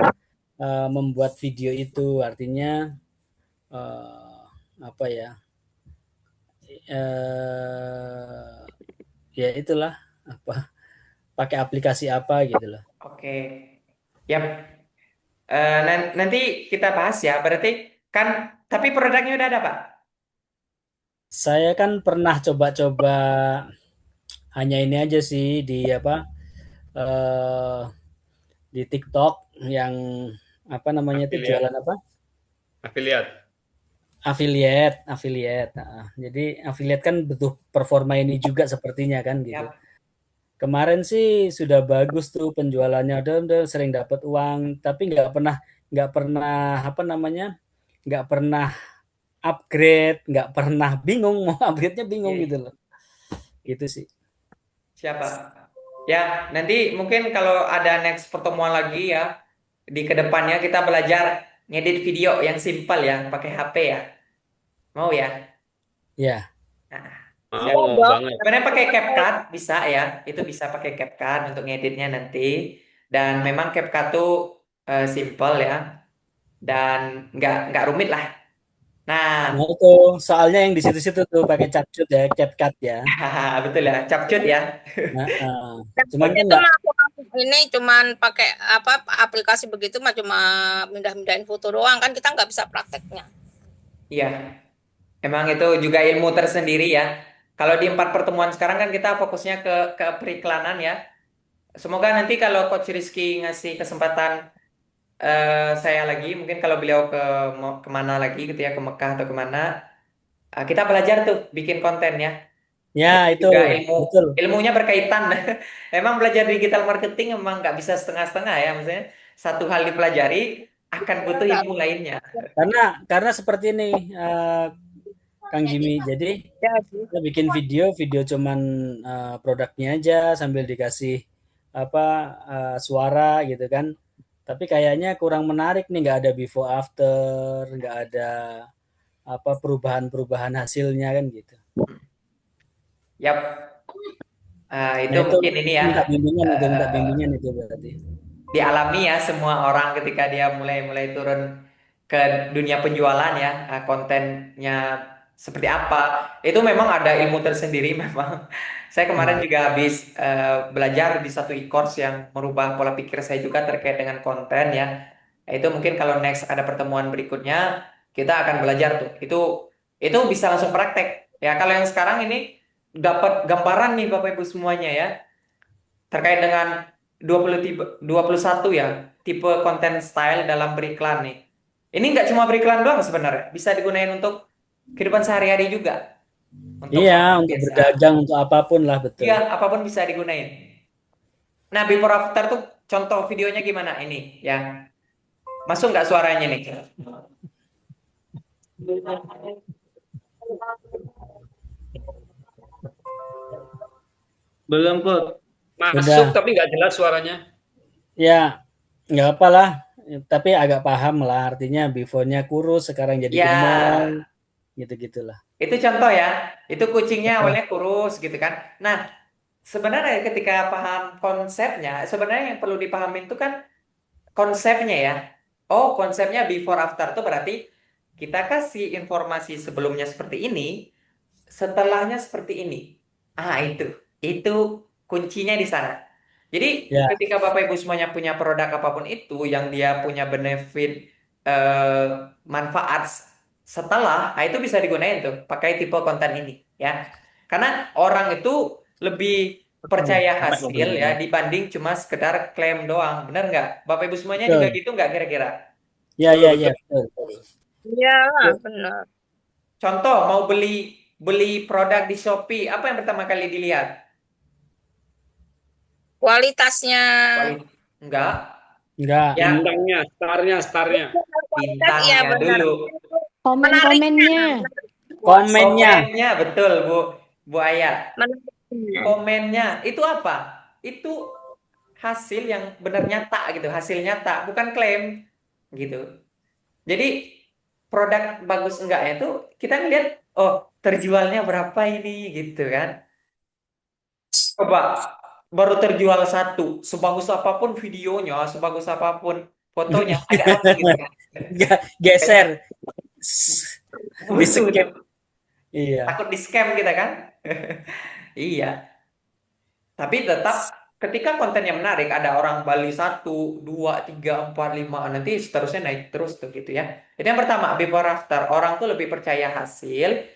membuat video itu. Artinya apa ya? Ya itulah apa? Pakai aplikasi apa gitu loh. Oke. Yap. Nanti kita bahas ya. Berarti kan tapi produknya udah ada, Pak? Saya kan pernah coba-coba hanya ini aja sih di apa di TikTok yang apa namanya itu Affiliate. jualan apa? Affiliate. Nah, jadi affiliate kan butuh performa ini juga sepertinya kan gitu. Yap. Kemarin sih sudah bagus tuh penjualannya, udah sering dapat uang, tapi nggak pernah apa namanya, nggak pernah upgrade, nggak pernah bingung mau upgrade-nya bingung Oke. gitu loh. Gitu sih. Siapa? Ya, nanti mungkin kalau ada next pertemuan lagi ya, di kedepannya kita belajar ngedit video yang simpel ya, pakai HP ya. Mau ya? Ya. Nah, Mau Dong. banget. sebenarnya pakai CapCut bisa ya, itu bisa pakai CapCut untuk ngeditnya nanti. Dan memang CapCut tuh simple ya, dan nggak rumit lah. Nah, Nah itu soalnya yang di situ-situ tuh pakai CapCut ya, CapCut ya. betul ya, capcut ya. Nah, cuman kan Itu nggak mah aku ini cuman pakai apa aplikasi begitu mah cuma mindah-mindahin foto doang kan kita nggak bisa prakteknya. Iya, emang itu juga ilmu tersendiri ya. Kalau di 4 pertemuan sekarang kan kita fokusnya ke periklanan ya. Semoga nanti kalau Coach Rizky ngasih kesempatan saya lagi, mungkin kalau beliau mau kemana lagi gitu ya, ke Mekah atau kemana, kita belajar tuh bikin konten ya. Ya, Itu itu juga betul. ilmunya berkaitan. Emang belajar digital marketing emang nggak bisa setengah-setengah ya, maksudnya satu hal dipelajari akan butuh ilmu lainnya. Karena seperti ini, Kang Jimmy. Jadi kita bikin video cuman produknya aja sambil dikasih apa suara gitu kan. Tapi kayaknya kurang menarik nih, nggak ada before after, nggak ada apa perubahan-perubahan hasilnya kan gitu. Yap. Itu Nah itu mungkin ini ya, minta bimbingan itu berarti. dialami ya semua orang ketika dia mulai turun ke dunia penjualan ya, kontennya seperti apa. Itu memang ada ilmu tersendiri memang. Saya kemarin juga habis belajar di satu e-course yang merubah pola pikir saya juga terkait dengan konten ya. Itu mungkin kalau next ada pertemuan berikutnya kita akan belajar tuh. Itu bisa langsung praktek. Ya, kalau yang sekarang ini dapat gambaran nih Bapak Ibu semuanya ya terkait dengan 21 ya tipe konten style dalam beriklan nih. Ini nggak cuma beriklan doang sebenarnya, bisa digunakan untuk kehidupan sehari-hari juga, untuk Iya, orang untuk biasa. berdagang, untuk apapun lah, betul. Iya, apapun bisa digunain. Nah, before after tuh contoh videonya gimana ini ya? Masuk nggak suaranya nih? Belum kok. Masuk Sudah. tapi nggak jelas suaranya. Ya, nggak apalah. Tapi agak paham lah, artinya before-nya kurus, sekarang jadi Ya, gemuk, gitu-gitulah. itu contoh ya. Itu kucingnya Betul. awalnya kurus gitu kan. Nah, sebenarnya ketika paham konsepnya, sebenarnya yang perlu dipahamin itu kan konsepnya ya. Oh, konsepnya before after itu berarti kita kasih informasi sebelumnya seperti ini, setelahnya seperti ini. Itu kuncinya di sana. Jadi Ya, ketika Bapak Ibu semuanya punya produk apapun itu yang dia punya benefit manfaat setelah, nah itu bisa digunain tuh pakai tipe konten ini ya. Karena orang itu lebih percaya hasil ya dibanding cuma sekedar klaim doang. Benar nggak? Bapak Ibu semuanya juga betul. gitu nggak kira-kira? Ya, Betul, ya, ya, betul. betul. Iya, benar. Contoh mau beli beli produk di Shopee, apa yang pertama kali dilihat? Kualitasnya, Enggak, Enggak. ya Bintangnya, starnya. kualitas iya bintangnya benar. dulu. Komen-komennya. Komennya. Komennya betul Bu Aya. Menariknya. Komennya itu apa? Itu hasil yang benar nyata gitu, hasil nyata, bukan klaim gitu. Jadi produk bagus enggaknya itu kita ngeliat, oh terjualnya berapa ini gitu kan. Coba baru terjual satu, sebagus apapun videonya, sebagus apapun fotonya, agak lama gitu kan. Geser. Di Butuh skip. tuh. Iya. Takut di scam kita kan. Iya. Tapi tetap ketika kontennya menarik, ada orang Bali 1, 2, 3, 4, 5, nanti seterusnya naik terus tuh gitu ya. Itu yang pertama, before after. Orang tuh lebih percaya hasil.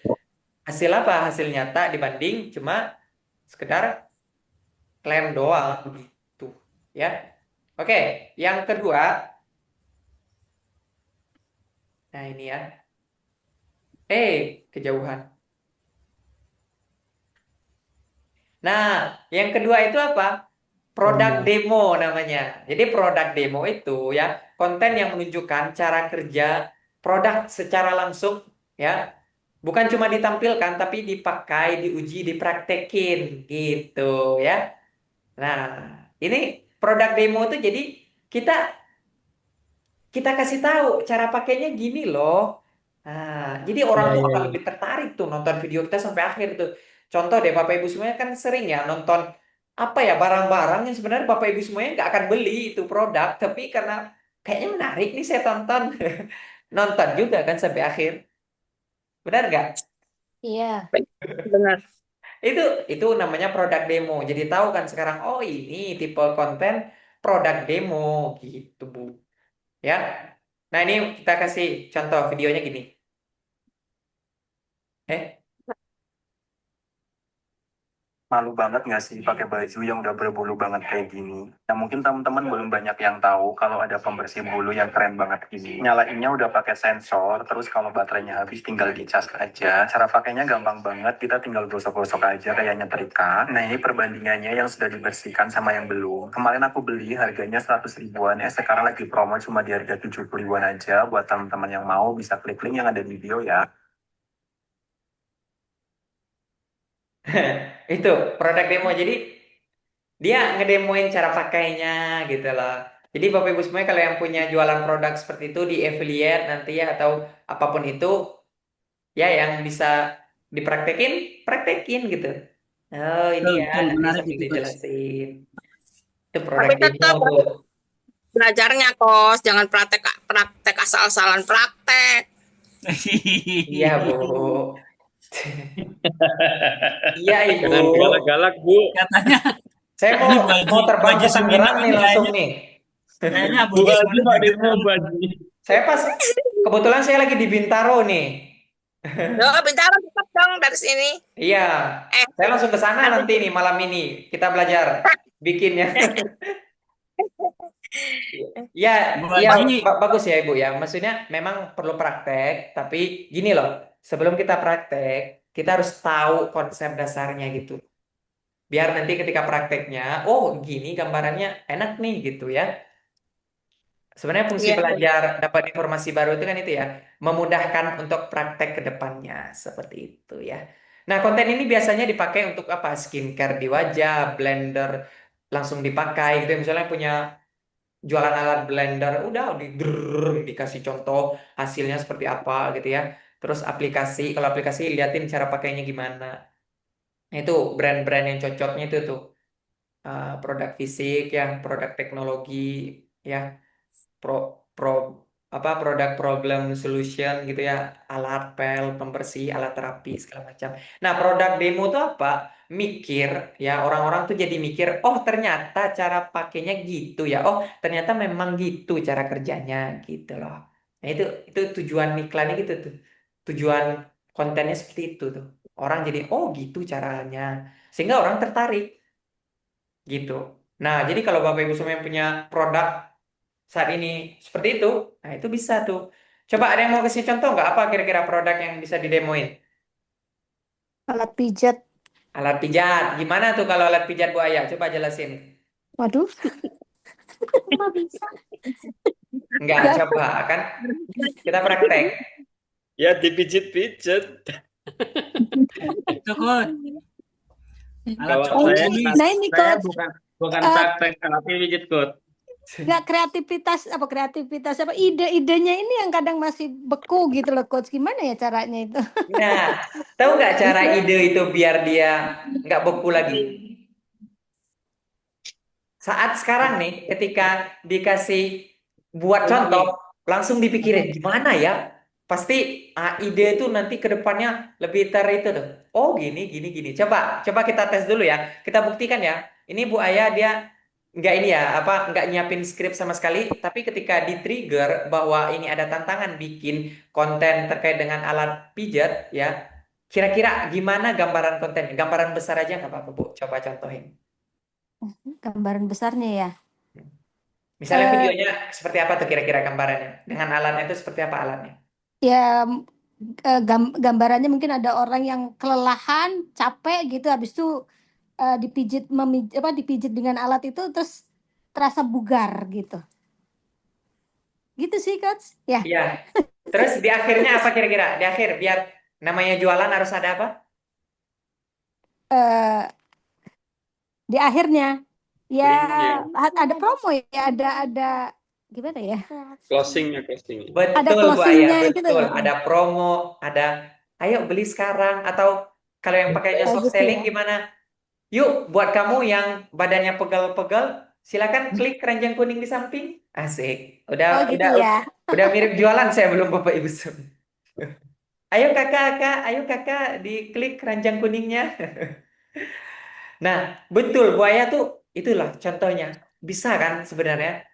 Hasil apa? Hasil nyata dibanding cuma sekedar klaim doang gitu ya. Oke, yang kedua. Nah, ini ya. Kejauhan. Nah, yang kedua itu apa? Produk demo namanya. Jadi produk demo itu ya konten yang menunjukkan cara kerja produk secara langsung ya. Bukan cuma ditampilkan tapi dipakai, diuji, dipraktekin gitu ya. Nah, ini produk demo itu jadi kita kita kasih tahu cara pakainya gini loh. Nah, jadi orang Ya, tuh ya, akan ya. lebih tertarik tuh nonton video kita sampai akhir tuh. Contoh deh Bapak Ibu semuanya kan sering ya nonton apa ya barang-barang yang sebenarnya Bapak Ibu semuanya nggak akan beli itu produk, tapi karena kayaknya menarik nih saya tonton, nonton juga kan sampai akhir. Benar nggak? Iya. Benar. Itu itu namanya produk demo. Jadi tahu kan sekarang oh ini tipe konten produk demo gitu Bu. Ya. Nah, ini kita kasih contoh videonya gini. Eh, Malu banget nggak sih pakai baju yang udah berbulu banget kayak gini? Nah mungkin teman-teman belum banyak yang tahu kalau ada pembersih bulu yang keren banget gini. Nyalainnya udah pakai sensor, terus kalau baterainya habis tinggal dicas aja. Cara pakainya gampang banget, kita tinggal gosok-gosok aja kayak nyetrika. Nah ini perbandingannya yang sudah dibersihkan sama yang belum. Kemarin aku beli harganya 100 ribuan, sekarang lagi promo cuma di harga 70 ribuan aja. Buat teman-teman yang mau bisa klik link yang ada di video ya. Itu produk demo. Jadi dia ngedemoin cara pakainya gitu loh. Jadi Bapak Ibu semuanya kalau yang punya jualan produk seperti itu di affiliate nanti ya atau apapun itu ya yang bisa dipraktekin, praktekin gitu. Oh ini Betul, ya betul, nanti menarik sambil itu, Coach. dijelasin. Itu produk Tapi demo tetap tuh. belajarnya kos, jangan praktek praktek asal-asalan praktek. Iya Bu. Iya Ibu. Jangan galak-galak, Bu. Katanya Saya ini mau terbang baju ke Tangerang seminar nih ini langsung kayaknya nih. kayaknya Bu Budi Haji semuanya Pak belajar demo dulu. baju. Saya pas kebetulan saya lagi di Bintaro nih. Loh, Bintaro tetap dong dari sini. Iya, Eh, saya langsung ke sana nanti nanti nih malam ini. Kita belajar bikinnya. Ya, Bu iya Haji, bagus ya Ibu ya. Maksudnya memang perlu praktek, tapi gini loh. Sebelum kita praktek, kita harus tahu konsep dasarnya gitu. Biar nanti ketika prakteknya, oh gini gambarannya enak nih gitu ya. Sebenarnya fungsi iya. belajar dapat informasi baru itu kan itu ya, memudahkan untuk praktek ke depannya seperti itu ya. Nah, konten ini biasanya dipakai untuk apa? Skincare di wajah, blender langsung dipakai gitu. Misalnya punya jualan alat blender, udah dikasih contoh hasilnya seperti apa gitu ya. Terus aplikasi, kalau aplikasi liatin cara pakainya gimana. Nah, itu brand-brand yang cocoknya itu tuh. Produk fisik ya, produk teknologi ya, pro pro apa produk problem solution gitu ya, alat pel pembersih, alat terapi segala macam. Nah produk demo tuh apa, mikir ya, orang-orang tuh jadi mikir, oh ternyata cara pakainya gitu ya, oh ternyata memang gitu cara kerjanya gitu loh. Nah itu tujuan iklannya gitu tuh, tujuan kontennya seperti itu tuh, orang jadi oh gitu caranya, sehingga orang tertarik gitu. Nah jadi kalau Bapak Ibu semua yang punya produk saat ini seperti itu, nah itu bisa tuh. Coba ada yang mau kasih contoh nggak apa kira-kira produk yang bisa didemoin? Alat pijat. Alat pijat, gimana tuh kalau alat pijat Bu Aya? Coba jelasin. Waduh. Kok bisa? Enggak, Nggak. coba kan kita praktek. Ya dipijit-pijit. itu Coach. Alat Kalau coklat saya ini. Nah ini Saya Coach, bukan eh, praktek tapi pijit Coach. nggak kreativitas apa ide-idenya ini yang kadang masih beku gitu loh Coach. Gimana ya caranya itu? Nah, tahu nggak cara ide itu biar dia nggak beku lagi? Saat sekarang nih, ketika dikasih buat contoh, langsung dipikirin gimana ya? Pasti ide itu nanti ke depannya lebih itu tuh. Oh gini, gini, gini. Coba kita tes dulu ya. Kita buktikan ya. Ini Bu Aya dia nggak ini ya, apa nggak nyiapin skrip sama sekali. Tapi ketika di-trigger bahwa ini ada tantangan bikin konten terkait dengan alat pijat ya. Kira-kira gimana gambaran kontennya? Gambaran besar aja nggak apa-apa Bu. Coba contohin. Gambaran besarnya ya. Misalnya Eh, videonya seperti apa tuh kira-kira gambarannya? Dengan alatnya itu seperti apa alatnya? Ya gambarannya mungkin ada orang yang kelelahan, capek gitu, habis itu dipijit dengan alat itu terus terasa bugar gitu. Gitu sih Coach. Ya. Iya. Terus di akhirnya apa kira-kira? Di akhir biar namanya jualan harus ada apa? eh, di akhirnya ya Linknya. ada promo ya, ada gimana ya? Closingnya. Ada Betul Bu Aya, closingnya gitu betul. ya. Ada promo, ada ayo beli sekarang, atau kalau yang pakainya soft Gitu selling ya. gimana? Yuk buat kamu yang badannya pegal-pegal, silakan klik keranjang kuning di samping. Asik. Oh gitu ya. Udah mirip jualan saya belum Bapak Ibu semua. Ayo kakak, diklik keranjang kuningnya. Nah, betul Bu Aya tuh itulah contohnya. Bisa kan sebenarnya?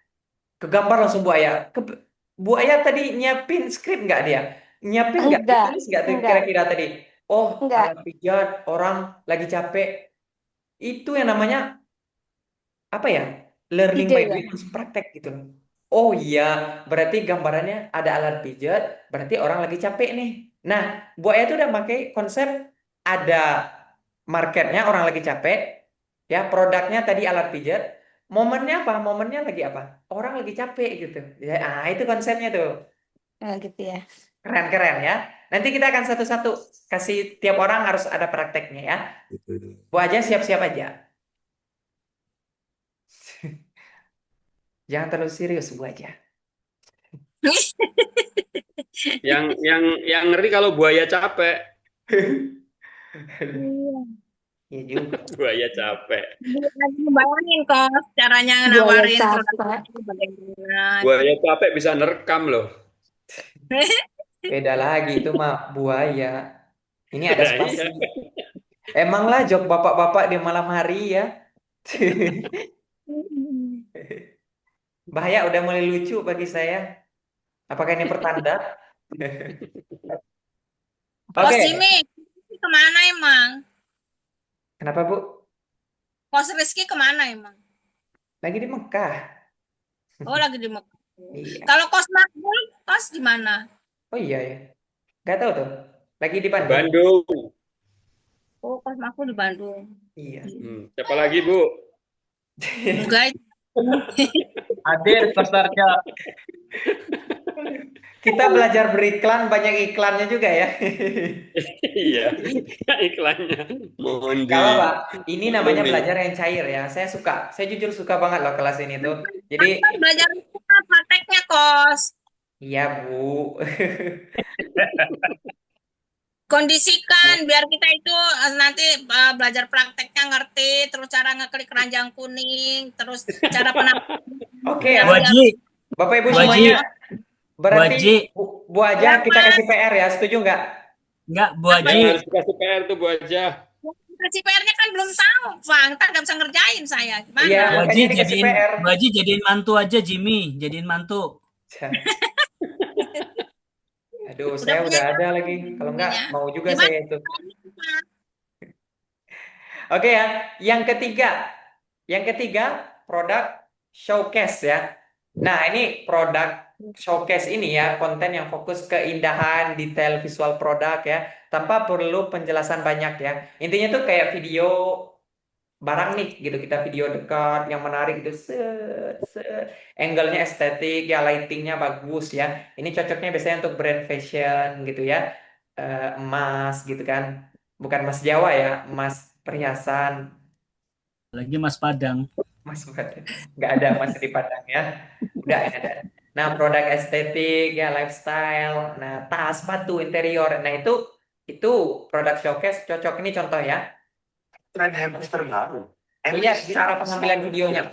Kegambar langsung Bu Aya. Bu Aya tadi nyiapin skrip nggak dia? Nyiapin nggak? Enggak, Ditulis nggak tuh enggak, kira-kira tadi? Oh, enggak. alat pijat, orang lagi capek. Itu yang namanya apa ya? Learning Ide by ya. doing langsung praktek gitu loh. Oh iya, berarti gambarannya ada alat pijat, berarti orang lagi capek nih. Nah, buaya itu udah pakai konsep ada marketnya orang lagi capek, ya produknya tadi alat pijat. Momennya apa? Momennya lagi apa? Orang lagi capek gitu. Ya, itu konsepnya tuh. Gitu ya. Keren-keren ya. Nanti kita akan satu-satu kasih tiap orang harus ada prakteknya ya. Bu aja siap-siap aja. Jangan terlalu serius Bu aja. Yang ngeri kalau buaya capek. Ya juga. Buaya capek. Lagi bayangin kok caranya Buaya nawarin produk capek. itu bagaimana. Buaya capek bisa nerekam loh. Beda lagi itu mah buaya. Ini ada Nah, spasi. iya. Emanglah jok bapak-bapak di malam hari ya. Bahaya udah mulai lucu bagi saya. Apakah ini pertanda? Kos Oke, Jimmy, kemana emang? kenapa Bu? Kos Rizky kemana emang? Lagi di Mekah. Oh, lagi di Mekah. Iya. Kalau kos Makbul, kos di mana? Oh iya ya. Gak tahu tuh. Lagi di Di Bandung. Bandung. Oh, kos Makbul di Bandung. Iya. Siapa lagi, Bu? Enggak. Hadir peserta. Kita belajar beriklan, banyak iklannya juga ya. Iya. Iklannya. Mohon Gak di apa-apa. Ini namanya maklumi. belajar yang cair ya. Saya suka. Saya jujur suka banget loh kelas ini tuh. Jadi, Kan belajar prakteknya kos. iya Bu. Kondisikan biar kita itu nanti belajar prakteknya ngerti, terus cara ngeklik keranjang kuning, terus cara penampakan. Oke ya. Biar Bu Haji, Bapak Ibu Bu Haji, semuanya, Bu berarti Haji, Bu aja kita kasih PR ya. Setuju nggak? enggak Bu Apa Haji, Yang harus dikasih PR tuh Bu aja. kasih PR-nya kan belum tahu, Bang. Ntar nggak bisa ngerjain saya. Gimana? Iya, Bu Haji makanya dikasih jadiin PR. Bu Haji jadiin mantu aja Jimmy, jadiin mantu. Aduh, Udah saya punya udah ada lagi. Kalau nggak, ininya. mau juga Gimana? saya itu. Oke ya, yang ketiga. Yang ketiga, produk showcase ya. Nah, ini produk showcase ini ya, konten yang fokus ke indahan, detail visual produk ya, tanpa perlu penjelasan banyak ya. Intinya tuh kayak video barang nih gitu, kita video dekat yang menarik gitu, set, set. Angle-nya estetik ya, lightingnya bagus ya. Ini cocoknya biasanya untuk brand fashion gitu ya. Emas gitu kan. Bukan emas Jawa ya, emas perhiasan. Lagi Mas Padang. Mas Padang. Nggak ada Mas di Padang ya. Udah ada. Nah, produk estetik ya, lifestyle. Nah, tas, sepatu, interior. Nah, itu produk showcase cocok. Ini contoh ya. Tren hamster baru. Lihat cara pengambilan videonya.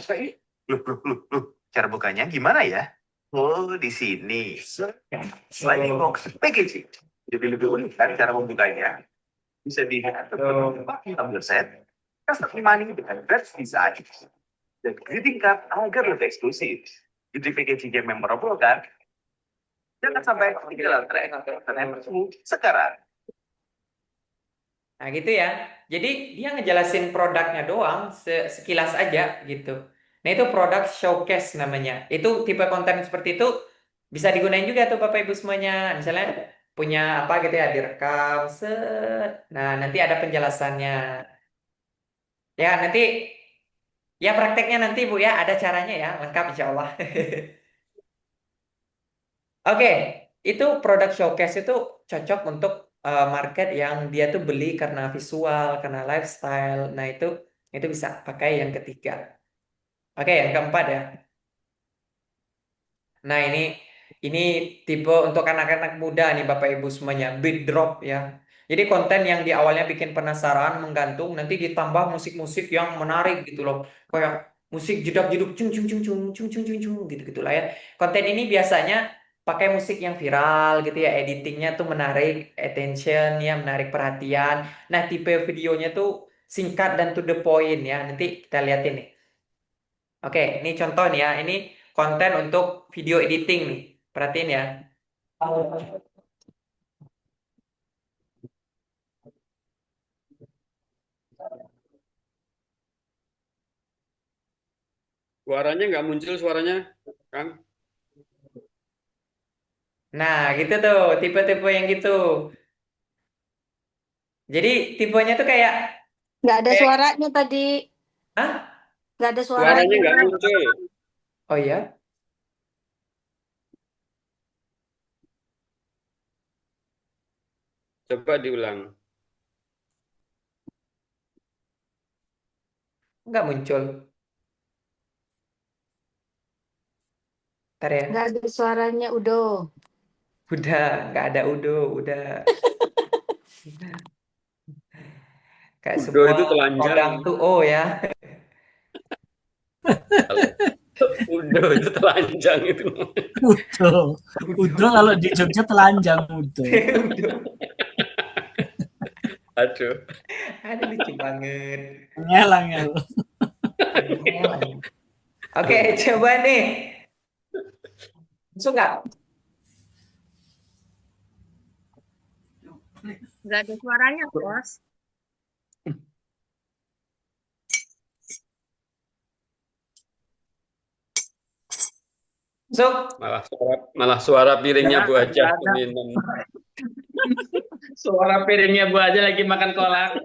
Loh. Cara bukanya gimana ya? Oh, di sini. Sliding box packaging. Jadi lebih unik kan cara membukanya. Bisa dilihat tumbler set, custom money dengan batch design, dan greeting card agar lebih eksklusif. Jadi packaging yang memorable kan? Jangan sampai ketinggalan tren sekarang. Nah, gitu ya. Jadi dia ngejelasin produknya doang sekilas aja gitu. Nah, itu produk showcase namanya. Itu tipe konten seperti itu bisa digunain juga tuh Bapak Ibu semuanya. Misalnya punya apa gitu ya, direkam, set. Nah, nanti ada penjelasannya. Ya, nanti ya prakteknya nanti Bu ya, ada caranya ya, lengkap insya Allah. Oke, itu produk showcase itu cocok untuk market yang dia tuh beli karena visual, karena lifestyle. Nah, itu bisa pakai yang ketiga. Oke, yang keempat ya. Nah, ini tipe untuk anak-anak muda nih Bapak Ibu semuanya, beat drop ya. Jadi konten yang di awalnya bikin penasaran, menggantung, nanti ditambah musik-musik yang menarik gitu loh. Kayak musik jedak-jeduk cung cung cung cung cung cung cung cung gitu-gitu lah ya. Konten ini biasanya pakai musik yang viral gitu ya, editingnya tuh menarik attention ya, menarik perhatian. Nah, tipe videonya tuh singkat dan to the point ya. Nanti kita lihat ini. Oke, ini contoh nih ya. Ini konten untuk video editing nih. Perhatiin ya. Suaranya nggak muncul suaranya, Kang. Nah, gitu tuh, tipe-tipe yang gitu. Jadi tipenya tuh kayak Nggak ada kayak suaranya tadi. Hah? Nggak ada Suaranya suaranya. nggak muncul. Oh iya? Coba diulang. Nggak muncul. Ntar ya. Nggak ada suaranya, Udo. Udah, nggak ada Udo, udah. Kayak Udo semua itu telanjang. kodam tuh oh ya. Kalau Udo itu telanjang itu. Udo. Udo kalau di Jogja telanjang Udo. Udo. Aduh. Aduh lucu banget. Angel. Oke, coba nih. Masuk nggak? Nggak ada suaranya, Bos. Masuk. Malah suara piringnya Bu Haja Nggak ada. minum. Suara piringnya Bu aja lagi makan kolak.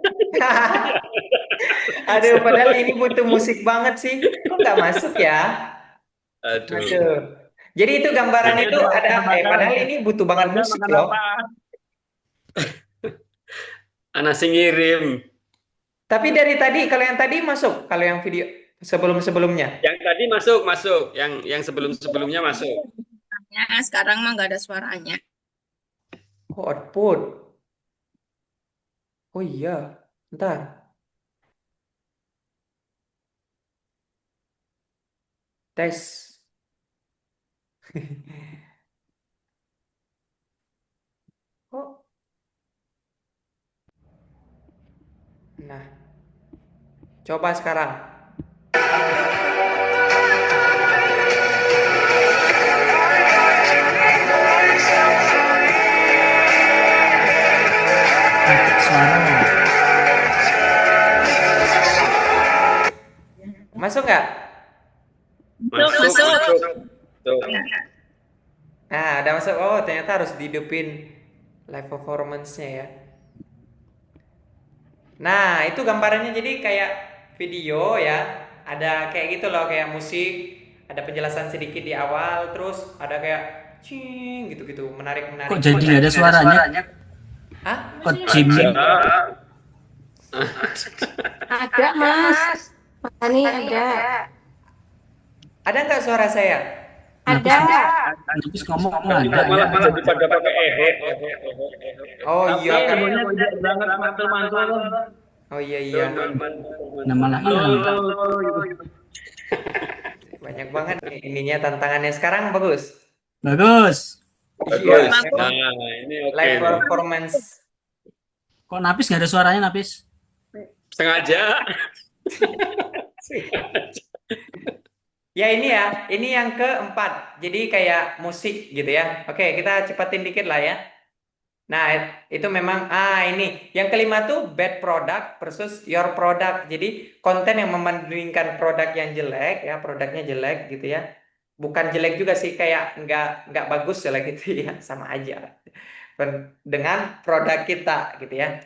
Aduh, padahal ini butuh musik banget sih. Kok nggak masuk ya? Aduh. Aduh. Jadi itu gambaran Jadi itu ada, padahal ini butuh banget Anda musik makan loh. apa? Anak sing ngirim. Tapi dari tadi, kalau yang tadi masuk, kalau yang video sebelum-sebelumnya. Yang tadi masuk. Yang sebelum-sebelumnya masuk. Ya, sekarang mah nggak ada suaranya. Oh, output. Oh iya, ntar. Tes. Oh. Nah, coba sekarang. Suara. Masuk nggak? Masuk. Tuh. Nah, ada masuk. Oh, ternyata harus dihidupin live performance-nya ya. Nah, itu gambarannya jadi kayak video ya. Ada kayak gitu loh, kayak musik, ada penjelasan sedikit di awal, terus ada kayak cing gitu-gitu, menarik-menarik. Kok jadi nggak ada suaranya? Hah? Kok Jimmy? Ada, Mas. Ini ada. Ada nggak suara saya? Ada. Habis ngomong Malah ada. jadi pada pakai ehe. Oh iya kan. Sebenarnya tidak banget mantul-mantul. Oh iya iya. Nah, malah hilang. Banyak banget nih ininya tantangannya sekarang bagus. Bagus. Iya. Nah, ini oke. Live performance. Kok Napis nggak ada suaranya Napis? Sengaja. Ya ini yang keempat. Jadi kayak musik gitu ya. Oke, kita cepatin dikit lah ya. Nah, itu memang ini. Yang kelima tuh bad product versus your product. Jadi konten yang membandingkan produk yang jelek ya, produknya jelek gitu ya. Bukan jelek juga sih, kayak nggak bagus jelek gitu ya, sama aja. Dengan produk kita gitu ya.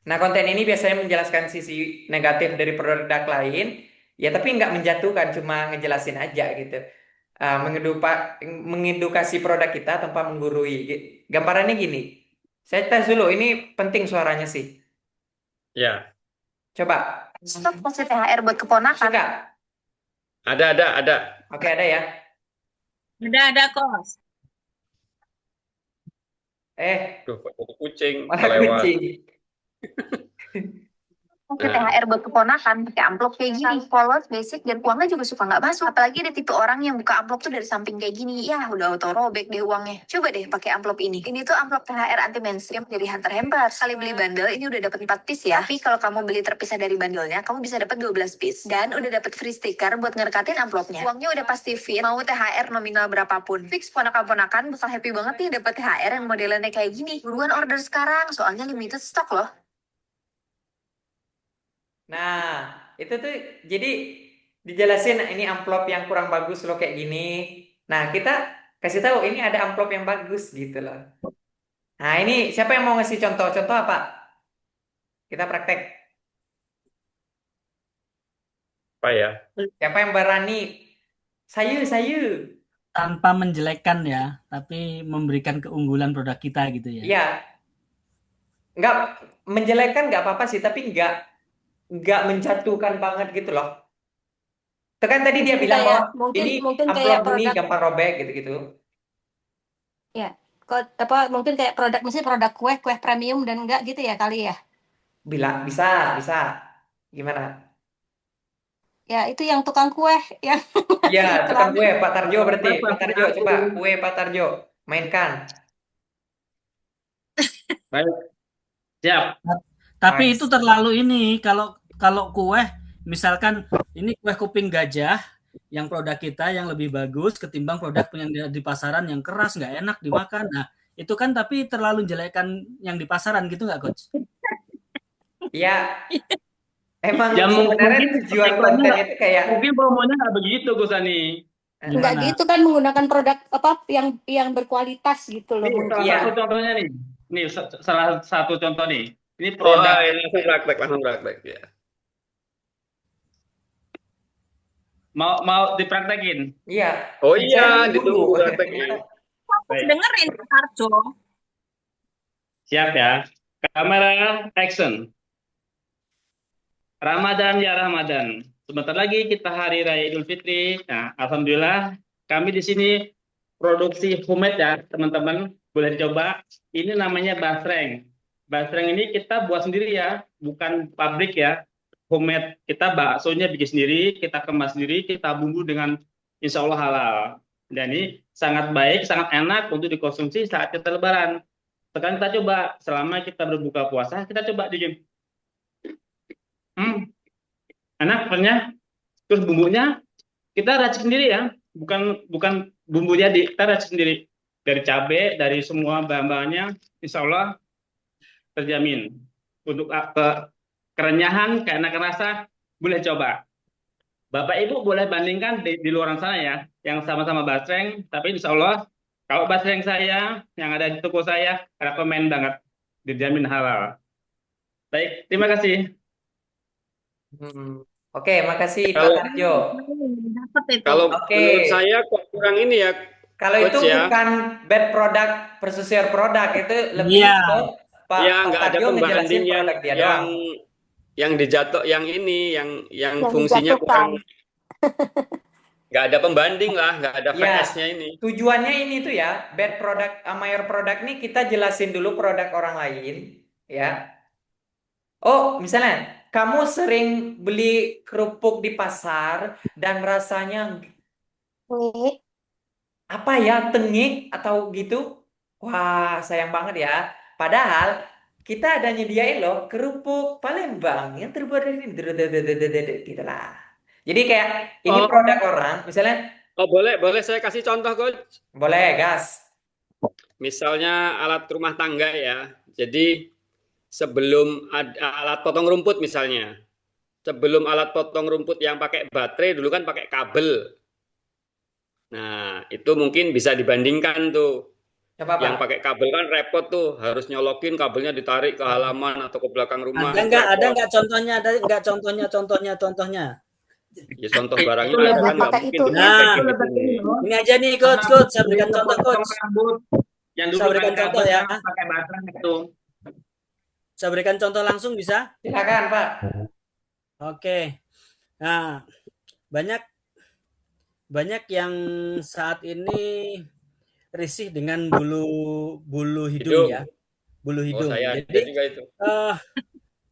Nah, konten ini biasanya menjelaskan sisi negatif dari produk lain, ya tapi nggak menjatuhkan, cuma ngejelasin aja gitu. Mengedukasi produk kita tanpa menggurui. Gambarannya gini, saya tes dulu, ini penting suaranya sih. Ya. Coba. Stok kasih THR buat keponakan. Suka? Ada. Oke, ada ya. Ada kos. Duh, kok jadi kucing. Malah kelewat. kucing. Kasih THR buat keponakan pakai amplop kayak gini. Polos, basic, dan uangnya juga suka nggak masuk. Apalagi ada tipe orang yang buka amplop tuh dari samping kayak gini. Ya udah auto robek deh uangnya. Coba deh pakai amplop ini. Ini tuh amplop THR anti mainstream dari Hunter Hampers. Kali beli bundle ini udah dapat 4 piece ya. Tapi kalau kamu beli terpisah dari bandelnya, kamu bisa dapat 12 piece. Dan udah dapat free stiker buat ngerekatin amplopnya. Uangnya udah pasti fit. Mau THR nominal berapapun. Fix ponakan-ponakan bakal happy banget nih dapat THR yang modelannya kayak gini. Buruan order sekarang, soalnya limited stock loh. Nah, itu tuh jadi dijelasin ini amplop yang kurang bagus loh kayak gini. Nah, kita kasih tahu ini ada amplop yang bagus gitu loh. Nah, ini siapa yang mau ngasih contoh? Contoh apa? Kita praktek. Apa ya? Siapa yang berani? Saya. Tanpa menjelekkan ya, tapi memberikan keunggulan produk kita gitu ya. Iya. Nggak menjelekkan nggak apa-apa sih, tapi nggak menjatuhkan banget gitu loh. Itu kan tadi dia Mungkin bilang kayak bahwa ini mungkin kayak amplop bunyi produk gampang robek gitu-gitu. ya. Mungkin kayak produk misalnya produk kue premium dan enggak gitu ya kali ya. Bisa. Gimana? Ya, itu yang tukang kue yang Iya, ngasih tukang iklan. kue Pak Tarjo berarti. Apa, Pak Tarjo coba kue Pak Tarjo mainkan. Baik. Siap. Tapi Nice. itu terlalu ini kalau kue misalkan ini kue kuping gajah yang produk kita yang lebih bagus ketimbang produk yang di pasaran yang keras nggak enak dimakan. Nah, itu kan tapi terlalu jelekkan yang di pasaran gitu nggak, Coach? Ya, emang Ya sebenarnya mungkin tujuan iklannya konten nggak- itu kayak mungkin promonya nggak begitu, Gus Ani. Enggak Gimana? gitu kan menggunakan produk yang berkualitas gitu loh Ini mungkin. salah Iya. satu contohnya nih. Ini salah satu contoh nih. Ini Oh, produk ini langsung praktek ya. mau dipraktekin. Iya. Oh Saya iya, nunggu ditunggu dulu. prakteknya. Fokus dengerin Pak Tarjo. Siap ya. Kamera action. Ramadan ya Ramadan. Sebentar lagi kita hari raya Idul Fitri. Nah, alhamdulillah kami di sini produksi homemade ya, teman-teman. Boleh dicoba. Ini namanya basreng. Basreng ini kita buat sendiri ya, bukan pabrik ya. Homemade. Kita baksonya bikin sendiri, kita kemas sendiri, kita bumbu dengan insya Allah halal. Dan ini sangat baik, sangat enak untuk dikonsumsi saat kita lebaran. Sekarang kita coba, selama kita berbuka puasa, kita coba dingin. Enak rasanya. Terus bumbunya kita racik sendiri ya, bukan bumbu jadi, kita racik sendiri dari cabai, dari semua bahan-bahannya, insya Allah terjamin untuk kerenyahan, keenakan rasa, boleh coba. Bapak Ibu boleh bandingkan di luar sana ya, yang sama-sama basreng, tapi insya Allah kalau basreng saya yang ada di toko saya rekomen banget, dijamin halal. Baik, terima kasih. Oke, makasih Pak Kalau- Tarjo. Dapat itu. Kalau Oke. menurut saya kok kurang ini ya, Kalau itu Coach ya. bukan bad product versus your product, itu lebih Iya. ke Pak ya nggak ada Tarjo ngejelasin pembanding produk dia doang. yang dijatuh, yang ini, yang Yang fungsinya dijatuhkan. kurang. Nggak ada pembanding lah, nggak ada Ya. VS-nya ini. Tujuannya ini tuh ya, bad product sama your product nih kita jelasin dulu produk orang lain, ya. Oh, misalnya kamu sering beli kerupuk di pasar dan rasanya Nih, apa ya, tengik atau gitu? Wah, sayang banget ya. Padahal kita ada nyediain loh kerupuk Palembang yang terbuat dari ini. Gitu lah. Jadi kayak ini Oh. produk orang, misalnya Oh boleh saya kasih contoh Coach. boleh gas. Misalnya alat rumah tangga ya. Jadi sebelum ada alat potong rumput misalnya. Sebelum alat potong rumput yang pakai baterai dulu kan pakai kabel. Nah, itu mungkin bisa dibandingkan tuh. Coba Pak. Yang pakai kabel kan repot tuh, harus nyolokin kabelnya ditarik ke halaman atau ke belakang rumah. Ada repot. nggak contohnya? Ada nggak contohnya? Ya contoh barangnya Itu kan lebih nggak pakai mungkin itu. pakai Nah, gitu nih. Ini aja nih Coach, saya berikan contoh Coach. Yang Saya dulu berikan pakai contoh kabel, ya. sekarang pakai baterai itu. Saya berikan contoh langsung bisa? Silakan Pak. Oke. Nah, banyak yang saat ini risih dengan bulu hidung ya. Bulu Oh hidung. saya ada Jadi juga itu.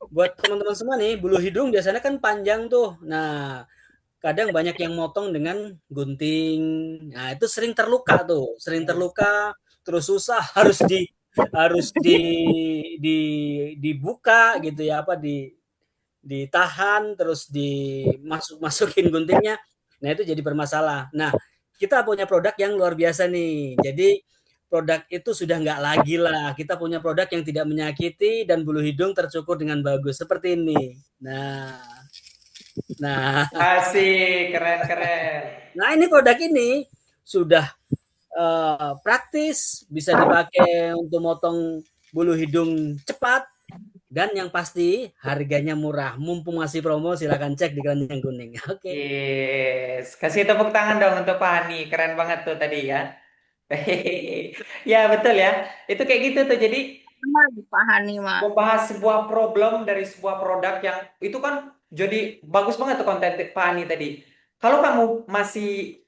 buat teman-teman semua nih, bulu hidung biasanya kan panjang tuh. Nah, kadang banyak yang motong dengan gunting. Nah, itu sering terluka tuh, terus susah harus dibuka gitu ya, ditahan terus masukin guntingnya. Nah, itu jadi bermasalah. Nah, kita punya produk yang luar biasa nih. Jadi produk itu sudah nggak lagi lah. Kita punya produk yang tidak menyakiti dan bulu hidung tercukur dengan bagus seperti ini. Nah, Nah, Asik, keren-keren. nah ini produk ini sudah praktis, bisa dipakai untuk motong bulu hidung cepat, dan yang pasti harganya murah. Mumpung masih promo, silakan cek di keranjang kuning. Oke. Yes, kasih tepuk tangan dong untuk Pak Hani, keren banget tuh tadi ya. Ya betul ya, itu kayak gitu tuh. Jadi Pak Hani mah. membahas sebuah problem dari sebuah produk yang itu kan jadi bagus banget tuh konten Pak Ani tadi. Kalau kamu masih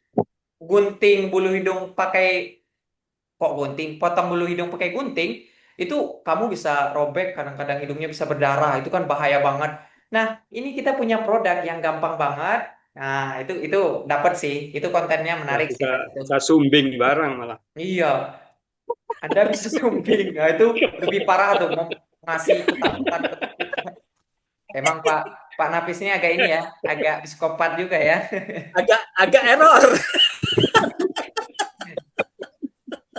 gunting bulu hidung pakai potong bulu hidung pakai gunting, itu kamu bisa robek, kadang-kadang hidungnya bisa berdarah, itu kan bahaya banget. Nah, ini kita punya produk yang gampang banget. Nah, itu dapat sih, itu kontennya Wah, menarik sih bisa tadi tuh. bisa sumbing barang malah. Iya, Anda bisa sumbing. Nah, itu lebih parah tuh, ngasih ketakutan. Emang Pak Nafis ini agak ini ya, agak psikopat juga ya. Agak error.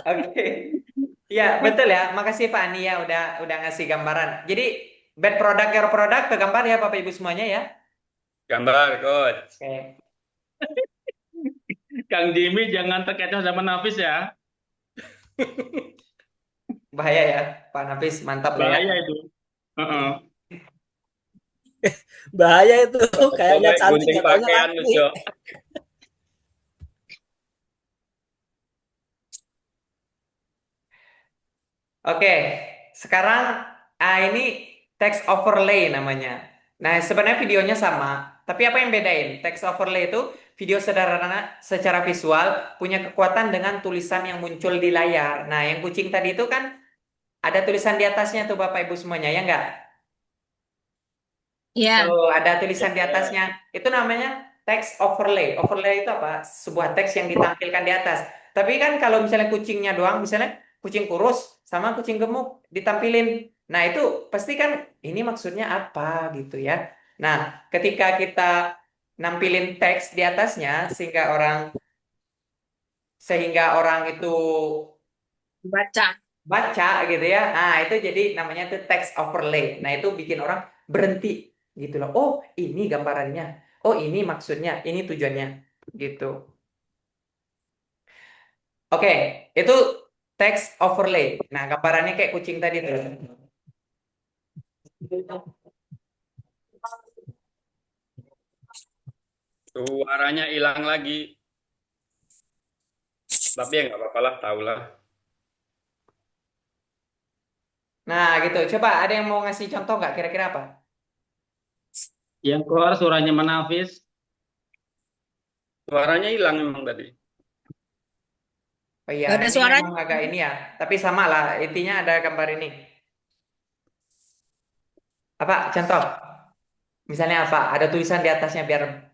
Oke. Ya, betul ya. Makasih Pak Ani ya udah ngasih gambaran. Jadi bad product your product ke gambar ya Bapak Ibu semuanya ya. Gambar, coach. Oke. Kang Jimmy jangan terkecoh sama Nafis ya. Bahaya ya, Pak Nafis, mantap lah ya. Bahaya itu. Heeh. Bahaya itu. Kayaknya Coba cantik, gunting nggak taunya pakaian lu, laki. Jo. Oke, sekarang ini text overlay namanya. Nah, sebenarnya videonya sama, tapi apa yang bedain? Text overlay itu video sederhana secara visual, punya kekuatan dengan tulisan yang muncul di layar. Nah, yang kucing tadi itu kan ada tulisan di atasnya tuh Bapak Ibu semuanya, ya nggak? Iya. Tuh, ada tulisan di atasnya. Itu namanya text overlay. Overlay itu apa? Sebuah teks yang ditampilkan di atas. Tapi kan kalau misalnya kucingnya doang, misalnya kucing kurus sama kucing gemuk ditampilin. Nah, itu pasti kan ini maksudnya apa gitu ya. Nah, ketika kita nampilin teks di atasnya sehingga orang itu baca gitu ya. Nah, itu jadi namanya itu text overlay. Nah, itu bikin orang berhenti gitu loh. Oh, ini gambarannya. Oh, ini maksudnya, ini tujuannya gitu. Oke, itu text overlay. Nah, gambarannya kayak kucing tadi tuh. Suaranya hilang lagi. Tapi ya nggak apa-apa lah, tahu lah. Nah, gitu. Coba ada yang mau ngasih contoh nggak? Kira-kira apa? Yang keluar suaranya Nafis. Suaranya hilang memang tadi. Oh iya, Nggak ada ini suaranya. memang agak ini ya. Tapi sama lah, intinya ada gambar ini. Apa? Contoh. Misalnya apa? Ada tulisan di atasnya biar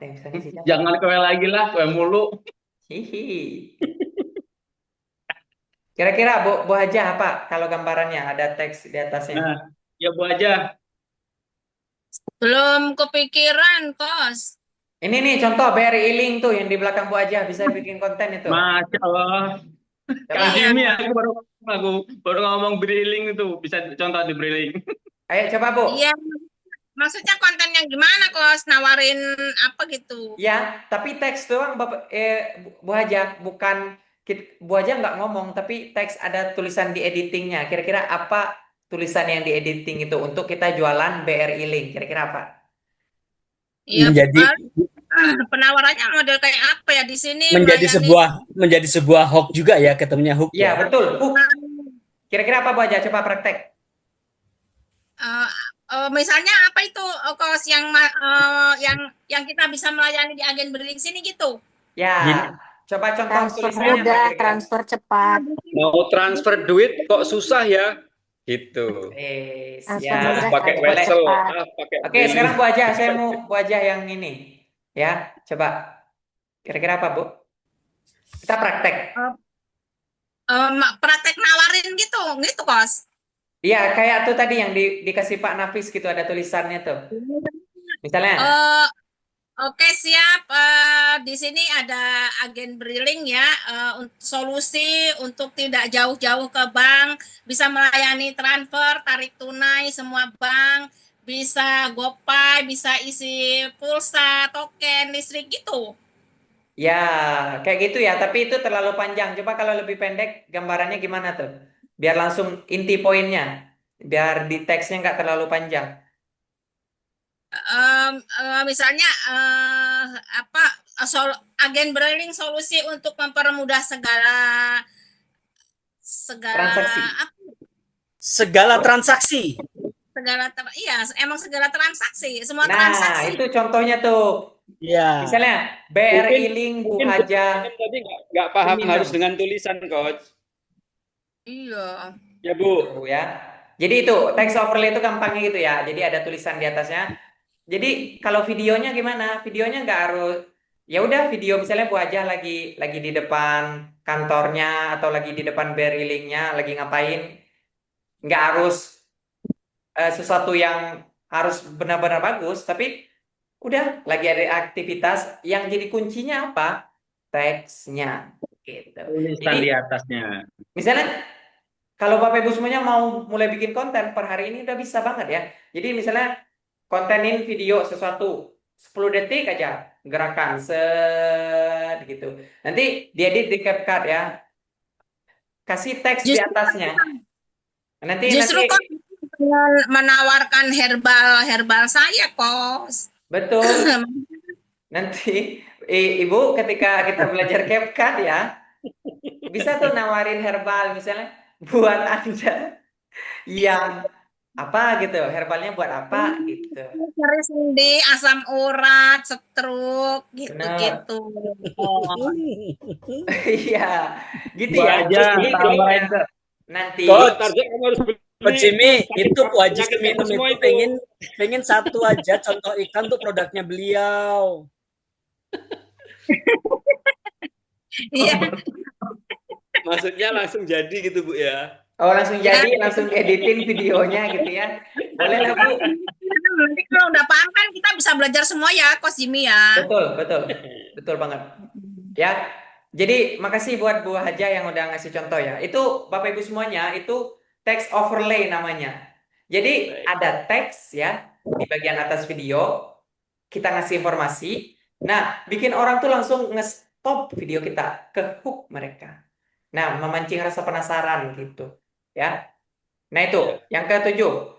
ada yang bisa ngasih contoh. Jangan kue lagi lah, kue mulu. Hihi. Kira-kira Bu Haja apa kalau gambarannya ada teks di atasnya? Nah, ya Bu aja. Belum kepikiran, Kos. Ini nih contoh BRI Link tuh yang di belakang Bu Haja bisa bikin konten itu. Masya Allah. Coba. Kang Jimmy aku baru ngomong briling itu bisa contoh di briling. Ayo coba Bu. Iya. Maksudnya konten yang gimana, Kos? Nawarin apa gitu? Ya, tapi teks doang Bu Haja bukan Bu Haja nggak ngomong tapi teks ada tulisan di editingnya. Kira-kira apa tulisan yang di editing itu untuk kita jualan BRI Link? Kira-kira apa? Iya, Menjadi penawarannya model kayak apa ya di sini? menjadi sebuah hook juga ya, ketemunya hook Ya, ya. betul. Kira-kira apa Bu Haja? Coba praktek. Misalnya apa itu Kos yang kita bisa melayani di agen briling sini gitu? Ya, Gini. coba contoh Transfer tulisannya apa mudah, kira-kira? transfer cepat. Mau transfer duit kok susah ya? Gitu. Transfer Ya. Harus mudah, pakai transfer wesel, cepat. pakai Oke, sekarang Bu Haja, saya mau Bu Haja yang ini. Ya, coba. Kira-kira apa, Bu? Kita praktek. Praktek nawarin gitu Kos. Iya, kayak tuh tadi yang dikasih Pak Nafis gitu, ada tulisannya tuh. Misalnya. Oke, siap. Di sini ada agen Briling ya, solusi untuk tidak jauh-jauh ke bank, bisa melayani transfer, tarik tunai semua bank, bisa GoPay, bisa isi pulsa, token, listrik gitu. Ya, kayak gitu ya, tapi itu terlalu panjang. Coba kalau lebih pendek, gambarannya gimana tuh? Biar langsung inti poinnya, biar di teksnya nggak terlalu panjang. Misalnya apa agen Briling solusi untuk mempermudah segala segala Transaksi. apa Segala transaksi. iya emang segala transaksi semua Nah, transaksi. itu contohnya tuh. Ya. Misalnya, BRI Mungkin Link Bu mungkin Bu Haja Miriam tadi nggak paham harus Seminem. dengan tulisan, Coach. Iya. Ya, Bu. Bu ya. Jadi itu text overlay itu gampangnya gitu ya. Jadi ada tulisan di atasnya. Jadi kalau videonya gimana? Videonya nggak harus, ya udah video misalnya Bu Haja lagi di depan kantornya atau lagi di depan BRI Link-nya lagi ngapain. Nggak harus sesuatu yang harus benar-benar bagus, tapi udah lagi ada aktivitas yang jadi kuncinya apa? Teksnya gitu. Tulisan Jadi di atasnya. misalnya kalau Bapak Ibu semuanya mau mulai bikin konten per hari ini udah bisa banget ya. Jadi misalnya kontenin video sesuatu 10 detik aja gerakan set gitu. Nanti diedit di CapCut ya. Kasih teks di Justru atasnya. Nanti justru kok menawarkan herbal saya, Kos. betul. Nanti Ibu ketika kita belajar CapCut ya, bisa tuh nawarin herbal misalnya buat Anda yang apa gitu, herbalnya buat apa gitu. Seri sendi, asam urat, stroke, Bener. gitu-gitu. Iya, gitu Bu ya. Haja, Jadi tambahin ke nanti Buat Coach, target kamu harus beli Coach Jimmy, itu Bu Haji penyakit Seminem semua itu pengen satu aja contoh ikan tuh produknya beliau. Iya. Maksudnya langsung jadi gitu, Bu ya. oh langsung Ya. jadi langsung editin videonya gitu ya. Boleh lah Bu. Nanti kalau udah paham kan kita bisa belajar semua ya, Kos Jimmy ya. Betul, betul. Betul banget. Ya. Jadi makasih buat Bu Haja yang udah ngasih contoh ya. Itu Bapak Ibu semuanya itu text overlay namanya. Jadi ada teks ya di bagian atas video, kita ngasih informasi. Nah, bikin orang tuh langsung nge-stop video kita, ke hook mereka. Nah, memancing rasa penasaran gitu. Ya. Nah, itu yang ketujuh.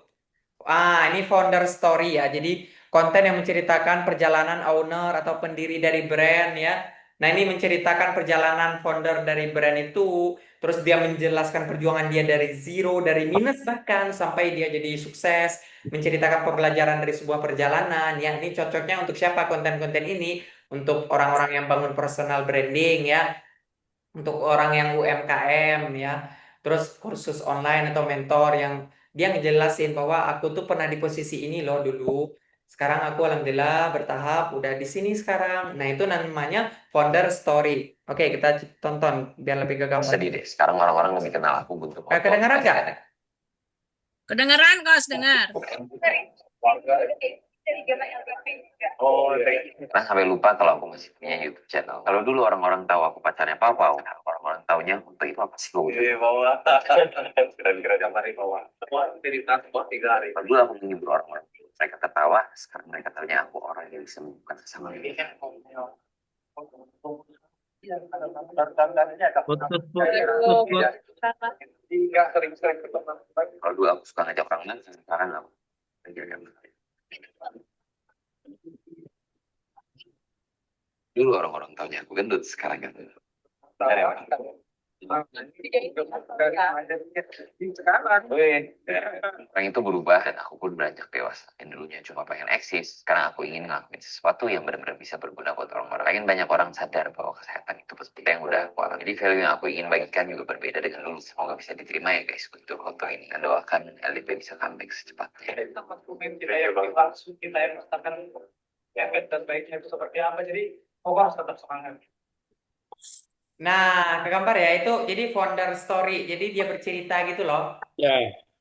Ini founder story ya. Jadi konten yang menceritakan perjalanan owner atau pendiri dari brand ya. Nah, ini menceritakan perjalanan founder dari brand itu, terus dia menjelaskan perjuangan dia dari zero, dari minus bahkan sampai dia jadi sukses, menceritakan pembelajaran dari sebuah perjalanan ya. Ini cocoknya untuk siapa konten-konten ini? Untuk orang-orang yang bangun personal branding ya, untuk orang yang UMKM ya, terus kursus online atau mentor yang dia ngejelasin bahwa aku tuh pernah di posisi ini loh dulu, sekarang aku alhamdulillah bertahap udah di sini sekarang. Nah itu namanya founder story. Oke, kita tonton biar lebih gampang. Sedih deh, sekarang orang-orang lebih kenal aku bentuk foto. Kedengaran nggak? Kedengeran, Kos, dengar. Nah sampai lupa kalau aku masih punya YouTube channel. Kalau dulu orang-orang tahu aku pacarnya Papa, orang-orang taunya untuk itu apa sih gue? Kalau dulu aku menghibur orang-orang, mereka ketawa. Sekarang mereka tahunya aku orang yang bisa menemukan kesalahan. Kalau dulu aku suka ngajak orang lain, sekarang aku dulu orang-orang tahunya aku gendut, sekarang kan orang itu berubah dan aku pun beranjak dewasa. Yang dulunya cuma pengen eksis, sekarang aku ingin ngelakuin sesuatu yang benar-benar bisa berguna buat orang-orang. Pengen banyak orang sadar bahwa kesehatan itu seperti yang udah aku alami. Jadi value yang aku ingin bagikan juga berbeda dengan dulu. Semoga bisa diterima ya guys untuk foto ini. Dan doakan LDP bisa comeback secepatnya. Kita yang merasakan efek dan baiknya itu seperti apa, jadi harus tetap semangat. Nah, ke gambar ya itu jadi founder story. Jadi dia bercerita gitu loh. Ya.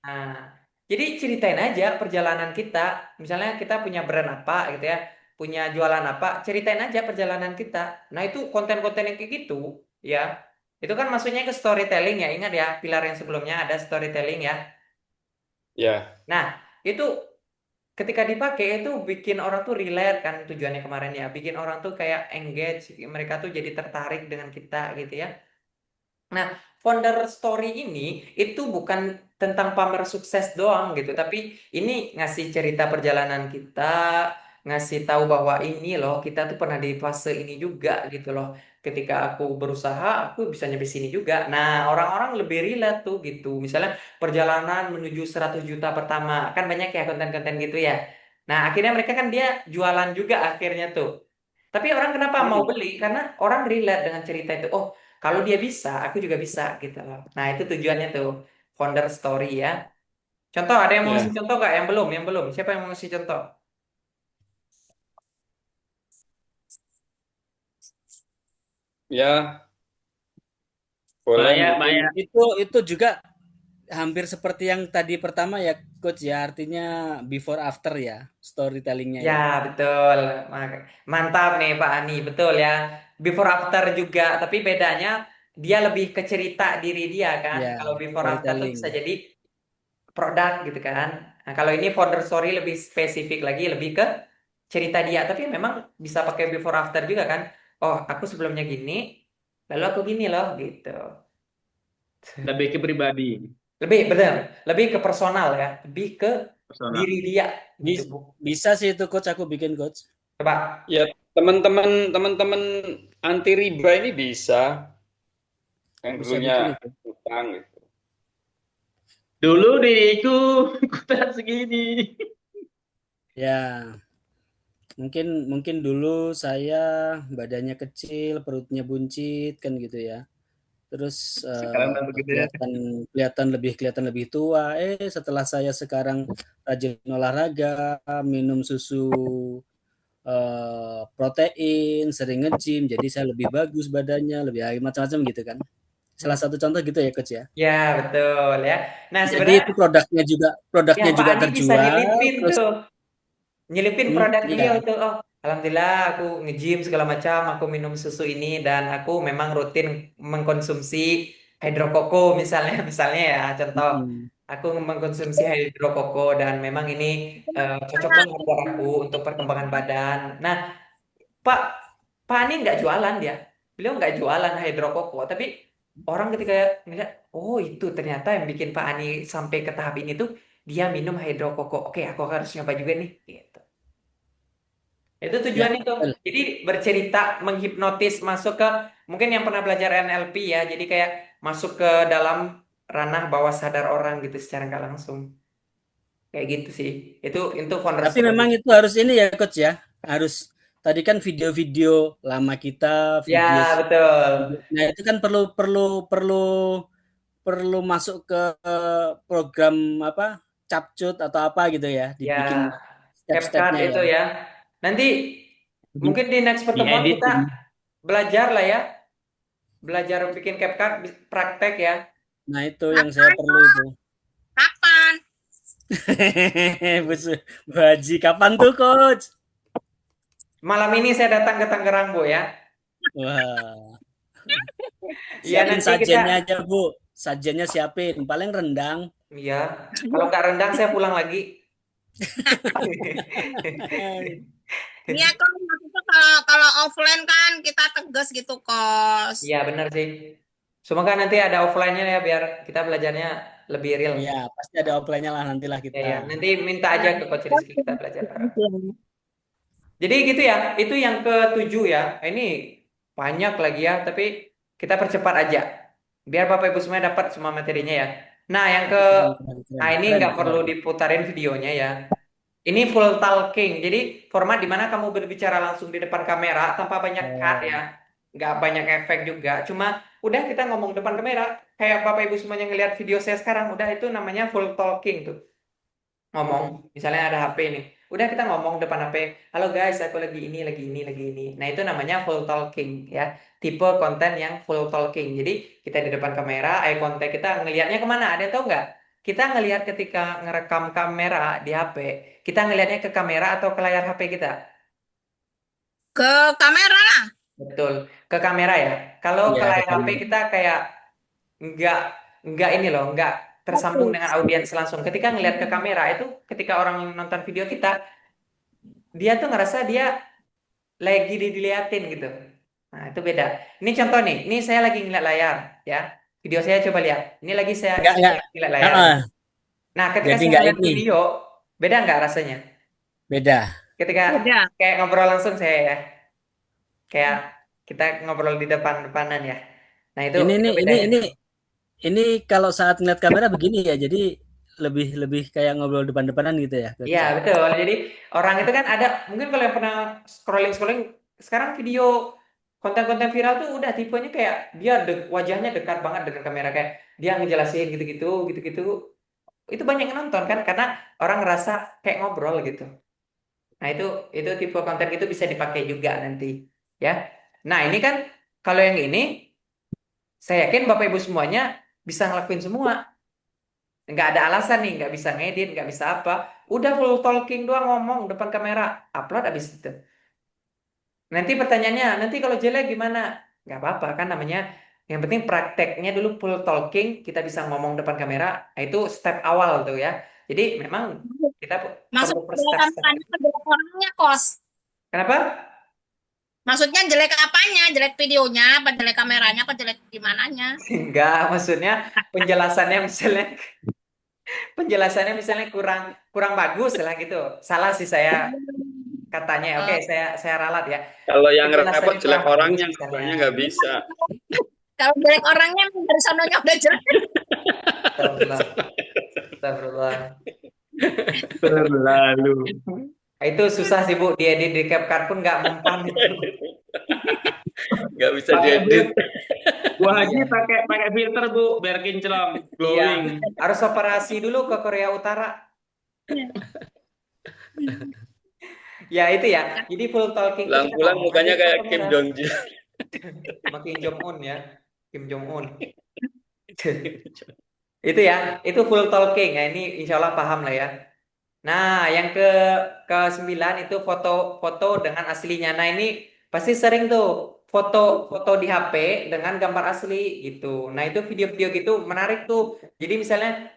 Nah, jadi ceritain aja perjalanan kita. Misalnya kita punya brand apa gitu ya. punya jualan apa, ceritain aja perjalanan kita. Nah, itu konten-konten yang kayak gitu, ya. Itu kan maksudnya ke storytelling ya. Ingat ya, pilar yang sebelumnya ada storytelling ya. Ya. Nah, itu ketika dipakai itu bikin orang tuh relate kan tujuannya kemarin ya. Bikin orang tuh kayak engage, mereka tuh jadi tertarik dengan kita gitu ya. Nah, founder story ini itu bukan tentang pamer sukses doang gitu, tapi ini ngasih cerita perjalanan kita, ngasih tahu bahwa ini loh, kita tuh pernah di fase ini juga gitu loh. Ketika aku berusaha, aku bisa nyampe sini juga. Nah, orang-orang lebih relate tuh gitu. Misalnya perjalanan menuju 100 juta pertama, kan banyak ya konten-konten gitu ya. Nah, akhirnya mereka kan dia jualan juga akhirnya tuh. Tapi orang kenapa mau beli? Karena orang relate dengan cerita itu. Oh, kalau dia bisa, aku juga bisa gitu loh. Nah, itu tujuannya tuh founder story ya. Contoh, ada yang mau Ya. ngasih contoh nggak? Yang belum, yang belum. Siapa yang mau ngasih contoh? Ya, boleh Maya, mungkin. Maya. Itu juga hampir seperti yang tadi pertama ya coach ya, artinya before after ya storytellingnya Ya, ya. betul. Mantap nih Pak Ani, betul ya. Before after juga, tapi bedanya dia lebih ke cerita diri dia kan. Ya, Kalau before after tuh bisa storytelling. jadi produk gitu kan. Nah, kalau ini founder story lebih spesifik lagi, lebih ke cerita dia. Tapi memang bisa pakai before after juga kan. Oh, aku sebelumnya gini, lalu aku gini loh gitu. Lebih ke pribadi. Lebih benar, lebih ke personal ya, lebih ke Personal. diri dia gitu. Bisa sih itu coach, aku bikin coach. Coba. Ya, teman-teman anti riba ini bisa yang Bisa dulunya bikin itu. utang gitu. Dulu diriku ikutan segini. Ya, mungkin dulu saya badannya kecil, perutnya buncit kan gitu ya. Terus Sekarang udah begitu ya. kelihatan lebih tua. Setelah saya sekarang rajin olahraga, minum susu protein, sering nge-gym, jadi saya lebih bagus badannya, lebih macam-macam gitu kan. Salah satu contoh gitu ya coach ya. Ya, betul ya. Nah, Jadi sebenarnya itu produknya ya Pak juga Andi bisa terjual, nyelipin terus tuh. Nyelipin produk beliau iya. tuh. Oh, alhamdulillah aku nge-gym segala macam, aku minum susu ini dan aku memang rutin mengkonsumsi hidrokoko misalnya, misalnya ya contoh. Aku mengkonsumsi hidrokoko dan memang ini cocok banget buat aku untuk perkembangan badan. Nah, Pak Pak Ani nggak jualan dia. Beliau nggak jualan hidrokoko, tapi orang ketika ngeliat, oh itu ternyata yang bikin Pak Ani sampai ke tahap ini tuh dia minum hidrokoko. Oke, aku harus nyoba juga nih. Gitu. Itu Ya, tujuannya tuh. betul. Jadi bercerita, menghipnotis, masuk ke mungkin yang pernah belajar NLP ya. Jadi kayak masuk ke dalam ranah bawah sadar orang gitu secara nggak langsung. Kayak gitu sih. Itu founder Tapi story. memang itu harus ini ya coach ya. Harus tadi kan video-video lama kita, Ya, betul. nah itu kan perlu masuk ke program apa capcut atau apa gitu ya, Ya, dibikin CapCut step-stepnya itu ya. ya. Nanti mungkin di next pertemuan Diedit. kita belajar lah ya. Belajar bikin CapCut, praktek ya. Nah itu yang saya perlu itu. Kapan? Bu Haji, kapan tuh coach? Malam ini saya datang ke Tangerang, Bu ya. Wah. Iya, Siapin nanti sajennya kita. aja Bu. Sajennya siapin. Paling rendang. Iya. Kalau nggak rendang saya pulang lagi. Iya kok maksudnya kalau offline kan kita tegas gitu kos. Iya, benar sih. Semoga nanti ada offline-nya ya biar kita belajarnya lebih real. Iya, pasti ada offline-nya lah nantilah Ya, kita. ya. Nanti minta aja ke Coach Rizky kita belajar bareng. Jadi gitu ya. Itu yang ke-7 ya. Ini banyak lagi ya, tapi kita percepat aja. Biar Bapak Ibu semuanya dapat semua materinya ya. Nah, yang ke ini nggak perlu diputarin videonya ya. Ini full talking. Jadi format di mana kamu berbicara langsung di depan kamera tanpa banyak cut ya. Nggak banyak efek juga. Cuma udah kita ngomong depan kamera. Kayak Bapak Ibu semuanya ngelihat video saya sekarang. Udah itu namanya full talking tuh. Ngomong. Misalnya ada HP nih. Udah kita ngomong depan HP. Halo guys, aku lagi ini, lagi ini, lagi ini. Nah itu namanya full talking ya. Tipe konten yang full talking. Jadi kita di depan kamera, eye contact kita ngelihatnya kemana? Ada yang tahu nggak? Kita ngelihat ketika ngerekam kamera di HP, kita ngelihatnya ke kamera atau ke layar HP kita? Ke kamera lah. Betul, ke kamera ya. Kalau ke Iya, ke layar HP kamera. kita kayak nggak nggak ini loh, nggak tersambung dengan audiens langsung. Ketika ngelihat ke kamera itu, ketika orang nonton video kita, dia tuh ngerasa dia lagi diliatin gitu. Nah, itu beda. Ini contoh nih, ini saya lagi ngeliat layar ya. Video saya coba lihat. Ini lagi saya Enggak. ngeliat layar. Heeh. Nah, ketika Jadi saya enggak ngeliat ini, video, beda nggak rasanya? beda. Ketika Beda. kayak ngobrol langsung saya ya, kayak kita ngobrol di depan-depanan ya. Nah, itu Ini nih, bedanya. ini kalau saat ngeliat kamera begini ya, jadi lebih lebih kayak ngobrol depan-depanan gitu ya, Iya, Coach. betul. Jadi orang itu kan ada, mungkin kalau yang pernah scrolling-scrolling, sekarang video konten-konten viral tuh udah tipenya kayak dia wajahnya dekat banget dengan kamera, kayak dia ngejelasin gitu-gitu, gitu-gitu. Itu banyak yang nonton kan karena orang ngerasa kayak ngobrol gitu. Nah, itu tipe konten itu bisa dipakai juga nanti, ya. Nah, ini kan kalau yang ini saya yakin Bapak Ibu semuanya bisa ngelakuin semua. Nggak ada alasan nih, nggak bisa ngedit, nggak bisa apa. Udah full talking doang ngomong depan kamera, upload habis itu. Nanti pertanyaannya, nanti kalau jelek gimana? Nggak apa-apa kan namanya. Yang penting prakteknya dulu full talking, kita bisa ngomong depan kamera. Nah, itu step awal tuh ya. Jadi memang kita perlu Maksudnya per jelek step-step. apanya, ke jelek orangnya, Kos. Kenapa? Maksudnya jelek apanya? Jelek videonya, apa jelek kameranya, apa jelek gimananya? Enggak, maksudnya penjelasannya misalnya kurang kurang bagus lah gitu. Salah sih saya katanya. Oke, saya ralat ya. Kalau yang Penjelasannya repot jelek kurang bagus orangnya, misalnya. namanya nggak bisa. Kalau jelek orangnya dari sononya udah jelek. Astagfirullah. Astagfirullah. Berlalu. Itu susah sih Bu, diedit di CapCut pun nggak mempan itu. Nggak bisa Pakai diedit. Bu Haji pakai filter Bu, biar kinclong, Iya, glowing. harus operasi dulu ke Korea Utara. Ya itu ya. Jadi full talking itu kita Pulang-pulang ngomong mukanya aja kayak depan Kim kamera. Jong Un. Sama Kim Jong Un ya. Kim Jong Un. Itu ya, itu full talking ya. Ini insya Allah paham lah ya. Nah, yang ke 9 itu foto-foto dengan aslinya. Nah, ini pasti sering tuh foto-foto di HP dengan gambar asli gitu. Nah, itu video-video gitu menarik tuh. Jadi misalnya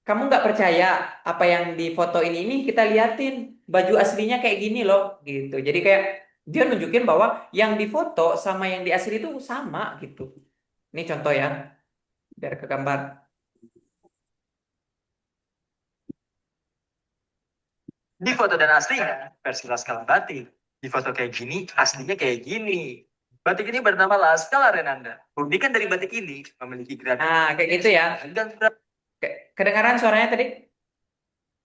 kamu nggak percaya apa yang di foto ini kita liatin baju aslinya kayak gini loh gitu. Jadi kayak dia nunjukin bahwa yang di foto sama yang di asli itu sama gitu. Ini contoh ya, biar ke gambar. Di foto dan aslinya, versi Laskar Batik. Di foto kayak gini, aslinya kayak gini. Batik ini bernama Laskar Renanda. Keunikan dari batik ini memiliki gradasi. Nah, kayak gitu ya. Dan Kedengaran suaranya tadi?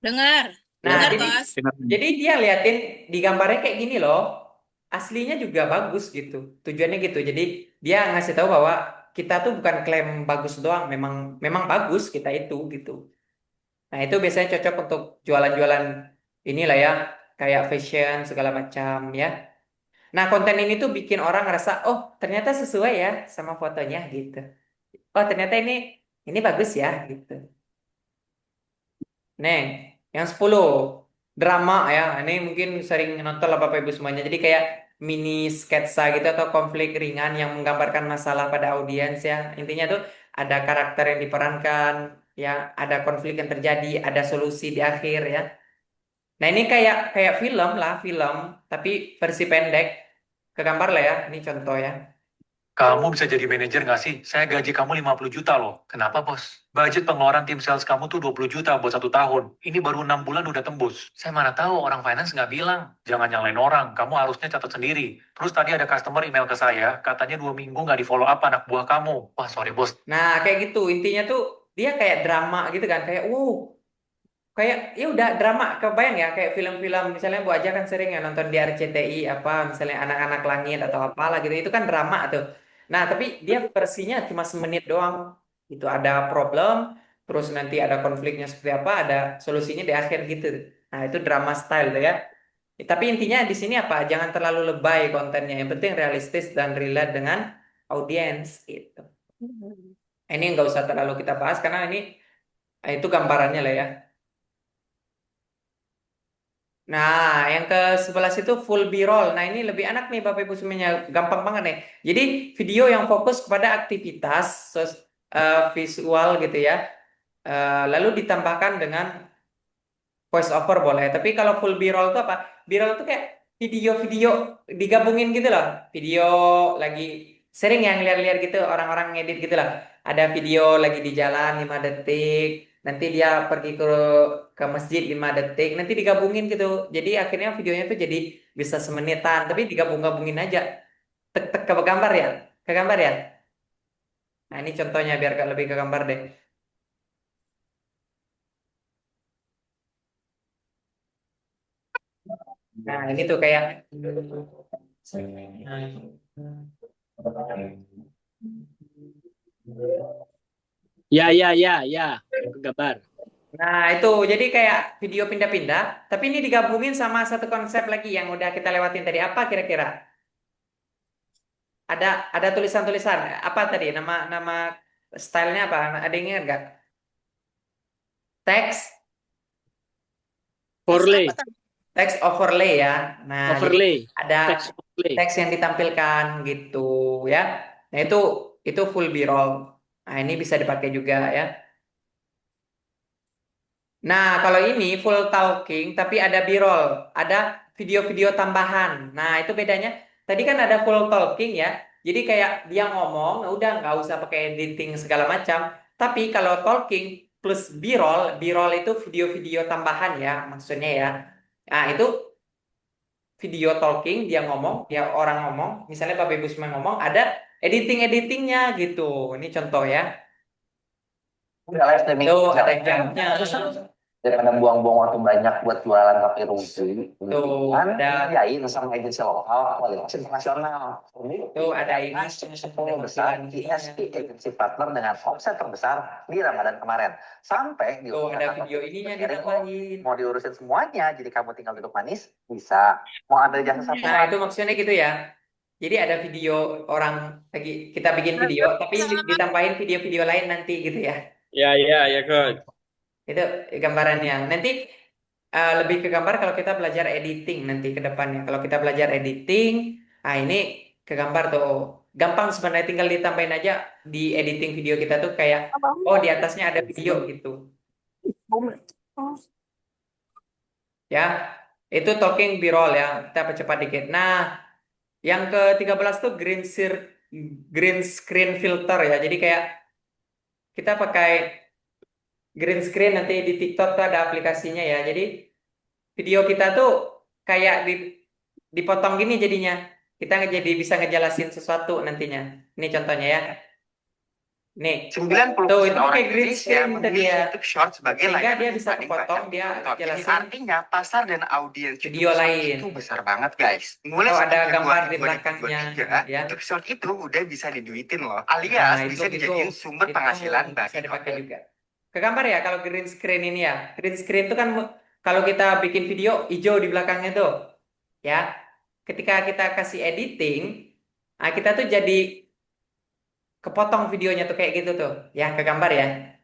Dengar. Nah, Dengar, jadi Kos. jadi dia liatin di gambarnya kayak gini loh. Aslinya juga bagus gitu. Tujuannya gitu. Jadi dia ngasih tahu bahwa kita tuh bukan klaim bagus doang, memang bagus kita itu gitu. Nah, itu biasanya cocok untuk jualan-jualan inilah ya, kayak fashion segala macam ya. Nah, konten ini tuh bikin orang ngerasa, "Oh, ternyata sesuai ya sama fotonya." gitu. "Oh, ternyata ini bagus ya." gitu. Neng, yang 10 drama ya. Ini mungkin sering nonton lah Bapak Ibu semuanya. Jadi kayak mini sketsa gitu atau konflik ringan yang menggambarkan masalah pada audiens ya. Intinya tuh ada karakter yang diperankan, ya, ada konflik yang terjadi, ada solusi di akhir ya. Nah, ini kayak kayak film lah, film tapi versi pendek. Ke gambar lah ya. Ini contoh ya. kamu bisa jadi manajer nggak sih? Saya gaji kamu 50 juta loh. Kenapa, bos? Budget pengeluaran tim sales kamu tuh 20 juta buat 1 tahun. Ini baru 6 bulan udah tembus. Saya mana tahu, orang finance nggak bilang. Jangan nyalain orang, kamu harusnya catat sendiri. Terus tadi ada customer email ke saya, katanya 2 minggu nggak di follow up anak buah kamu. Wah, sorry bos. Nah, kayak gitu. Intinya tuh dia kayak drama gitu kan. Kayak kayak ya udah drama, kebayang ya kayak film-film misalnya Bu Aja kan sering ya nonton di RCTI apa misalnya Anak-anak Langit atau apalah gitu, itu kan drama tuh. Nah, tapi dia versinya cuma semenit doang. Itu ada problem, terus nanti ada konfliknya seperti apa, ada solusinya di akhir gitu. Nah, itu drama style tuh ya. Tapi intinya di sini apa? Jangan terlalu lebay kontennya. Yang penting realistis dan relate dengan audiens gitu. Ini nggak usah terlalu kita bahas karena ini itu gambarannya lah ya. Nah, yang ke 11 itu full B-roll. Nah, ini lebih enak nih Bapak Ibu semuanya. Gampang banget nih. Jadi, video yang fokus kepada aktivitas visual gitu ya. Lalu ditambahkan dengan voice over boleh. Tapi kalau full B-roll itu apa? B-roll itu kayak video-video digabungin gitu loh. Video lagi sering yang lihat-lihat gitu orang-orang ngedit gitu loh. Ada video lagi di jalan 5 detik, nanti dia pergi ke masjid 5 detik, nanti digabungin gitu. Jadi akhirnya videonya tuh jadi bisa semenitan, tapi digabung-gabungin aja. Tek-tek ke gambar ya? Ke gambar ya? Nah, ini contohnya biar lebih ke gambar deh. Nah, ini tuh kayak Ya, gambar. Nah, itu jadi kayak video pindah-pindah, tapi ini digabungin sama satu konsep lagi yang udah kita lewatin tadi. Apa kira-kira? Ada tulisan-tulisan. Apa tadi? Nama stylenya apa? Ada yang ingat nggak? Teks, Overlay, teks overlay ya. Nah, jadi overlay, ada text overlay. teks yang ditampilkan gitu ya. Nah, itu full B-roll. Nah, ini bisa dipakai juga ya. Nah, kalau ini full talking tapi ada B-roll, ada video-video tambahan. Nah, itu bedanya. Tadi kan ada full talking ya. Jadi kayak dia ngomong, nah udah nggak usah pakai editing segala macam. Tapi kalau talking plus B-roll, B-roll itu video-video tambahan ya, maksudnya ya. Nah, itu video talking dia ngomong, dia orang ngomong, misalnya Bapak Ibu semua ngomong, ada editing-editingnya gitu. Ini contoh ya. Udah live streaming. Tuh ada jamnya. Daripada buang-buang waktu banyak buat jualan tapi rugi. Tuh, Kan ada yain sama agensi lokal, kualitas internasional. tuh ada ini Besar ISP agensi partner dengan omset terbesar di Ramadan kemarin. Sampai di tuh ada video ininya ditambahin. mau diurusin semuanya, jadi kamu tinggal duduk manis bisa. Mau ambil jasa satu. Nah, itu maksudnya gitu ya. Jadi ada video orang lagi kita bikin video, tapi ditambahin video-video lain nanti gitu ya. Ya, Coach. Itu gambarannya. Nanti lebih ke gambar kalau kita belajar editing nanti ke depannya. Kalau kita belajar editing, ini ke gambar tuh. Gampang sebenarnya, tinggal ditambahin aja di editing video kita tuh kayak, oh di atasnya ada video gitu. Ya, itu talking B-roll ya. Kita percepat dikit. Nah, yang ke-13 tuh green screen filter ya. Jadi kayak kita pakai green screen, nanti di TikTok tuh ada aplikasinya ya. Jadi video kita tuh kayak dipotong gini jadinya. Kita jadi bisa ngejelasin sesuatu nantinya. Ini contohnya ya. Nih, 90% tuh itu orang kayak green Indonesia screen tadi memilih ya. YouTube Short sebagai Sehingga layanan dia bisa paling kepotong, banyak dia ditonton. Ini jelasin artinya pasar dan audiens video YouTube Short lain. itu besar banget, guys. Mulai Oh, ada sejak gambar di Februari belakangnya 2023, ya. YouTube Short itu udah bisa diduitin loh. Nah, Alias bisa dijadiin sumber itu penghasilan bisa bagi dipakai konten. juga. Ke gambar ya kalau green screen ini ya. Green screen itu kan kalau kita bikin video hijau di belakangnya tuh. Ya. Ketika kita kasih editing, kita tuh jadi kepotong videonya tuh kayak gitu tuh. Ya, ke gambar ya.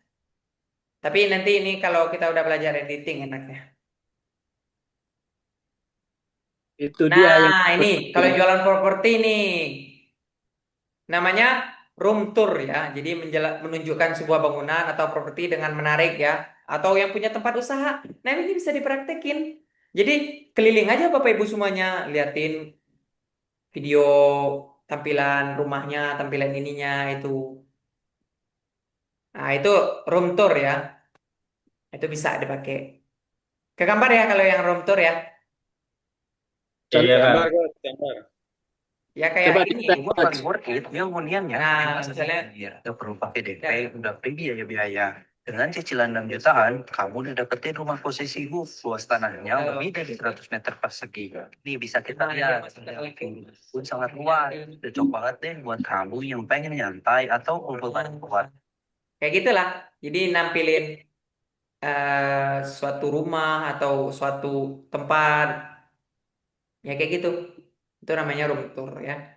Tapi nanti ini kalau kita udah belajar editing enaknya. Itu dia yang Nah, ini kalau jualan properti nih. Namanya room tour ya. Jadi menunjukkan sebuah bangunan atau properti dengan menarik ya. Atau yang punya tempat usaha. Nah, ini bisa dipraktekin. Jadi keliling aja Bapak Ibu semuanya. Liatin video tampilan rumahnya, tampilan ininya itu. Nah, itu room tour ya. Itu bisa dipakai. Ke gambar ya kalau yang room tour ya. Iya, Gambar, gambar. Ya kayak Coba ini. Buat paling worth it, yang huniannya Nah, misalnya udah perlu pakai DP, udah free biaya-biaya. Dengan cicilan 6 jutaan, kamu udah dapetin rumah posisi luas tanahnya lebih dari 100 meter persegi. Ini bisa kita lihat, pun sangat luas. Cocok banget deh buat kamu yang pengen nyantai atau kumpul bareng keluarga. kayak gitulah. Jadi nampilin suatu rumah atau suatu tempat. Ya kayak gitu. Itu namanya room tour ya.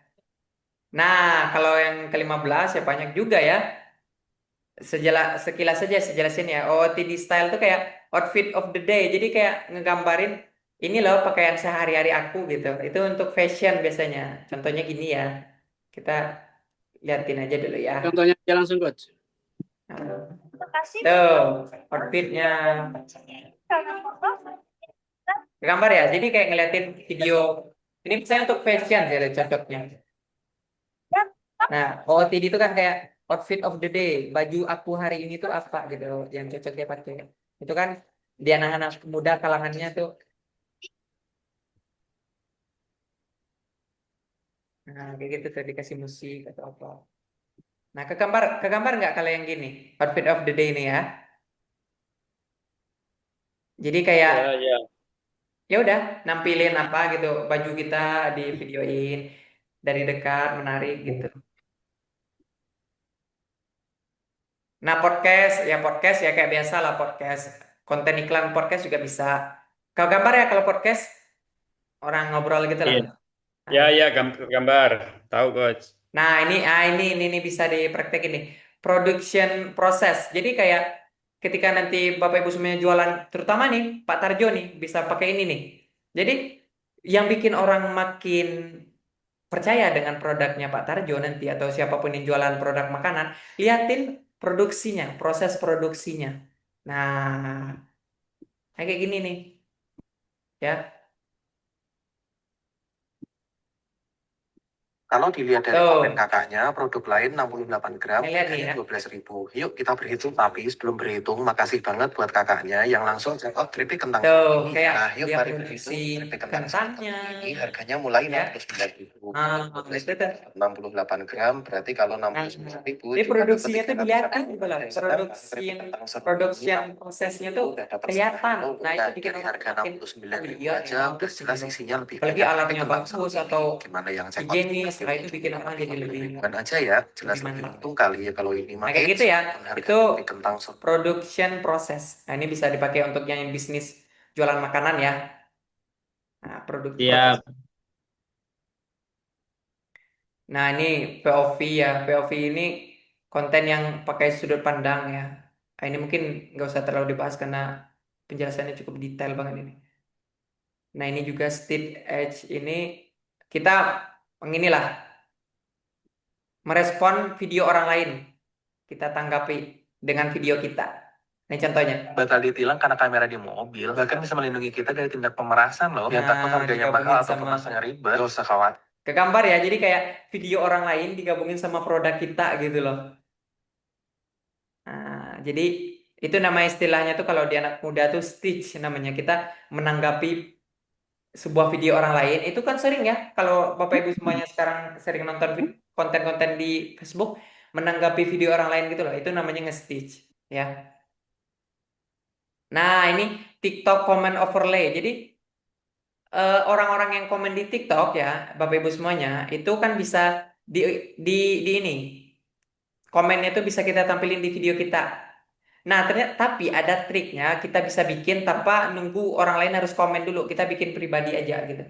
Nah, kalau yang ke-15 ya banyak juga ya. Sekilas saja sejelasin ya. OOTD style tuh kayak outfit of the day. Jadi kayak ngegambarin ini loh pakaian sehari-hari aku gitu. Itu untuk fashion biasanya. Contohnya gini ya. Kita liatin aja dulu ya. Contohnya aja langsung coach. Tuh, outfitnya. Gambar ya. Jadi kayak ngeliatin video. Ini misalnya untuk fashion ya cocoknya. Nah, OOTD itu kan kayak outfit of the day. Baju aku hari ini tuh apa gitu yang cocok dia pakai. Itu kan di anak-anak muda kalangannya tuh. Nah, kayak gitu tuh dikasih musik atau apa. Nah, ke gambar nggak kalau yang gini? Outfit of the day ini ya. Jadi kayak Ya, ya. ya udah nampilin apa gitu baju kita di videoin dari dekat menarik gitu. Nah, podcast ya kayak biasa lah podcast. Konten iklan podcast juga bisa. Kalau gambar ya kalau podcast orang ngobrol gitu lah. Iya. Ya, ya, gambar. Tahu, coach. Nah, ini bisa dipraktekin nih. Production process. Jadi kayak ketika nanti Bapak Ibu semuanya jualan, terutama nih Pak Tarjo nih bisa pakai ini nih. Jadi yang bikin orang makin percaya dengan produknya Pak Tarjo nanti atau siapapun yang jualan produk makanan, liatin produksinya, proses produksinya. Nah, kayak gini nih. Ya. Kalau dilihat dari Tuh. komen kakaknya, produk lain 68 gram, Lihat nih ya. harganya 12.000. Yuk kita berhitung, tapi sebelum berhitung, makasih banget buat kakaknya yang langsung check out keripik kentang Tuh, ini. kayak Nah, yuk dia mari produksi berhitung keripik kentang kentangnya. ini harganya mulai Ya. 69.000. Itu tuh. 68 gram, berarti kalau 69.000 Ini produksinya tuh dilihatin gitu loh. Production prosesnya tuh kelihatan. Nah, itu bikin dari orang harga makin 69.000 iya, aja udah jelas isinya lebih apalagi banyak. alatnya Kentang bagus ini atau gimana yang check out higienis. Nah, itu bikin orang jadi lebih bukan aja ya, jelas lebih untung kali ya kalau ini Nah, kayak gitu ya. Itu kentang production process. Nah, ini bisa dipakai untuk yang bisnis jualan makanan ya. Nah, produk Iya. Nah, ini POV ya. POV ini konten yang pakai sudut pandang ya. Nah, ini mungkin nggak usah terlalu dibahas karena penjelasannya cukup detail banget ini. Nah, ini juga Stitch Edge ini kita inilah merespon video orang lain. Kita tanggapi dengan video kita. Ini contohnya. Batal ditilang karena kamera di mobil, bahkan bisa melindungi kita dari tindak pemerasan loh. Yang takut harganya mahal atau pemasannya ribet, gak usah khawatir. Ke gambar ya, jadi kayak video orang lain digabungin sama produk kita gitu loh. Nah, jadi itu nama istilahnya tuh kalau di anak muda tuh stitch namanya. Kita menanggapi sebuah video orang lain itu kan sering ya. Kalau Bapak Ibu semuanya sekarang sering nonton konten-konten di Facebook, menanggapi video orang lain gitu loh. Itu namanya nge-stitch ya. Nah, ini TikTok comment overlay. Jadi orang-orang yang komen di TikTok ya, Bapak Ibu semuanya, itu kan bisa di ini. Komennya itu bisa kita tampilin di video kita. Nah, ternyata tapi ada triknya, kita bisa bikin tanpa nunggu orang lain harus komen dulu. Kita bikin pribadi aja gitu.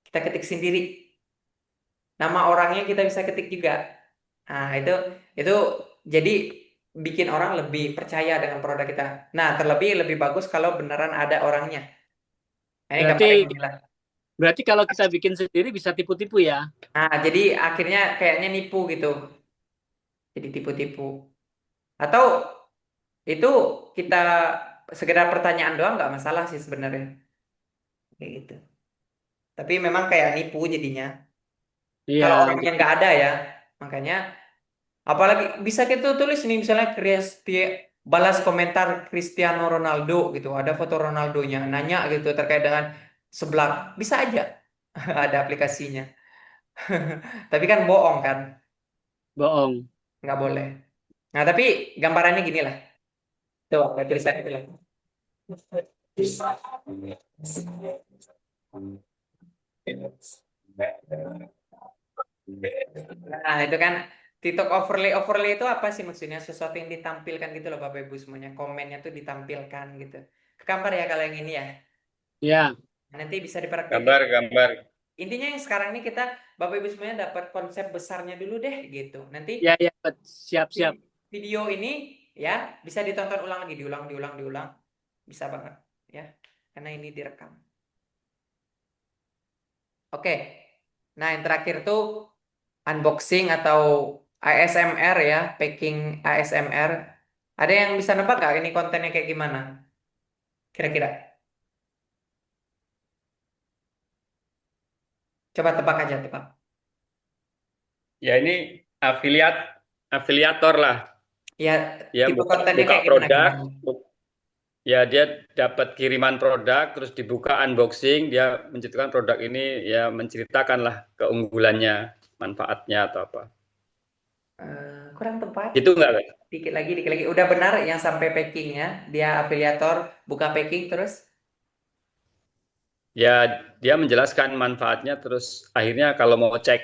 Kita ketik sendiri. Nama orangnya kita bisa ketik juga. Nah, itu jadi bikin orang lebih percaya dengan produk kita. Nah, terlebih lebih bagus kalau beneran ada orangnya. Nah, ini Berarti kalau kita bikin sendiri bisa tipu-tipu ya? Nah, jadi akhirnya kayaknya nipu gitu. Jadi tipu-tipu. Atau itu kita sekedar pertanyaan doang nggak masalah sih sebenarnya. Kayak gitu. Tapi memang kayak nipu jadinya. Iya. Kalau orangnya nggak ada ya. Makanya apalagi bisa kita tulis nih misalnya balas komentar Cristiano Ronaldo gitu. Ada foto Ronaldonya. Nanya gitu terkait dengan sebelah. Bisa aja. Ada aplikasinya. Tapi kan bohong kan. Bohong. Nggak boleh. Nah, tapi gambarannya gini lah. Tuh, ada tulisan itu lah. Nah, itu kan TikTok overlay itu apa sih maksudnya? Sesuatu yang ditampilkan gitu loh Bapak Ibu semuanya. Komennya tuh ditampilkan gitu. Ke gambar ya kalau yang ini ya. Iya. Nanti bisa dipraktikkan. Gambar. Intinya yang sekarang ini kita Bapak Ibu semuanya dapat konsep besarnya dulu deh gitu. Nanti ya siap. Video ini ya bisa ditonton ulang lagi, diulang. Bisa banget ya. Karena ini direkam. Oke. Nah, yang terakhir tuh unboxing atau ASMR ya, packing ASMR. Ada yang bisa nebak nggak ini kontennya kayak gimana? Kira-kira. Coba tebak aja, tebak. Ya ini afiliator lah. Ya, Ya tipe buka kontennya kayak produk, gimana? ya dia dapat kiriman produk, terus dibuka unboxing, dia menceritakan produk ini, ya menceritakanlah keunggulannya, manfaatnya atau apa. Kurang tepat. Gitu nggak, Kak? Dikit lagi, dikit lagi. Udah benar yang sampai packing ya. Dia afiliator, buka packing terus. Ya dia menjelaskan manfaatnya, terus akhirnya kalau mau cek,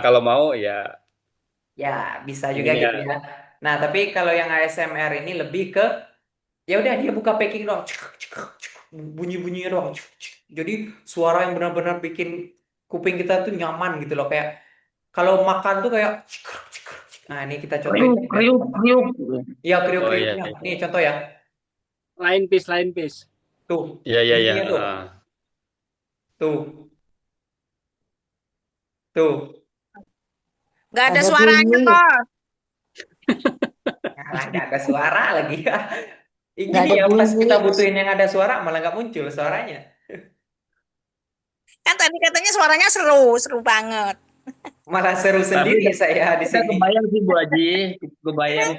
kalau mau ya Ya, bisa juga ini gitu ya. ya. Nah, tapi kalau yang ASMR ini lebih ke ya udah dia buka packing doang. Bunyi-bunyinya doang. Jadi suara yang benar-benar bikin kuping kita tuh nyaman gitu loh, kayak kalau makan tuh kayak nah, ini kita contohin Kriuk, biar kriuk, gampang. kriuk. Iya, Oh iya, kriuk-kriuknya. iya, Nih contoh ya. Line piece, line piece. Tuh, iya, iya, iya. bunyinya tuh. Tuh, tuh. Nggak ada Ada suaranya bunyi, kok. Nah, nggak ada suara lagi ya. nggak Gini ada ya, pas bunyi. kita butuhin yang ada suara malah nggak muncul suaranya. Kan tadi katanya suaranya seru, seru banget. Malah seru Tapi sendiri saya di udah sini. kebayang sih Bu Haji, kebayang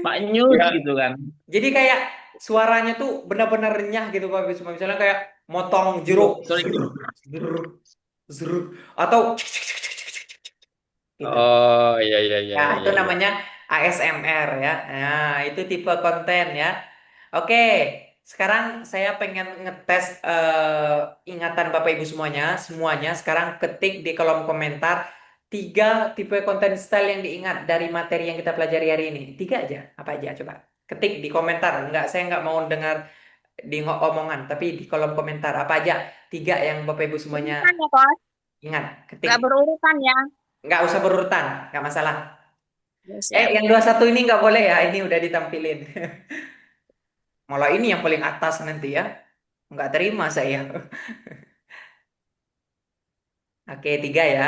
Pak Nyus Ya, gitu kan. Jadi kayak suaranya tuh benar-benar renyah gitu Pak Bisma. Misalnya kayak motong jeruk, Sorry. zruk, zruk, zruk, atau gitu. oh iya, iya, iya, Ya, iya, itu iya, iya. namanya ASMR ya. Nah, itu tipe konten ya. Oke, sekarang saya pengen ngetes ingatan Bapak Ibu semuanya. Semuanya sekarang ketik di kolom komentar 3 tipe konten style yang diingat dari materi yang kita pelajari hari ini. 3 aja, apa aja coba? Ketik di komentar. Enggak, saya nggak mau dengar di omongan, tapi di kolom komentar apa aja 3 yang Bapak Ibu semuanya Urutan ya, Kos. ingat. Ketik. Nggak berurutan ya. Nggak usah berurutan, nggak masalah. Ya, siap. Yang 21 ini nggak boleh ya, ini udah ditampilin. Malah ini yang paling atas nanti ya. Nggak terima saya. Oke, 3 ya.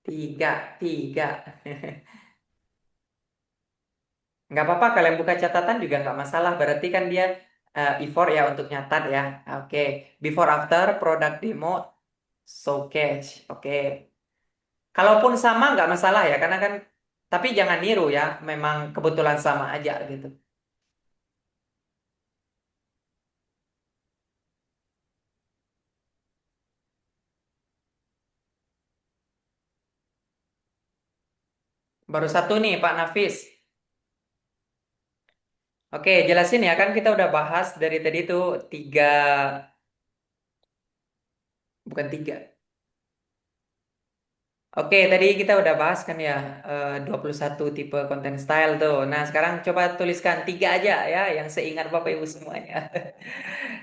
Tiga. Nggak apa-apa, kalian buka catatan juga nggak masalah. Berarti kan dia before ya untuk nyatat ya. Oke, before after product demo showcase. Oke. Kalaupun sama nggak masalah ya, karena kan tapi jangan niru ya. Memang kebetulan sama aja gitu. Baru satu nih Pak Nafis. Oke, jelasin ya, kan kita udah bahas dari tadi tuh 3, bukan 3. Oke, tadi kita udah bahas kan ya 21 tipe konten style tuh. Nah, sekarang coba tuliskan 3 aja ya yang seingat Bapak Ibu semuanya.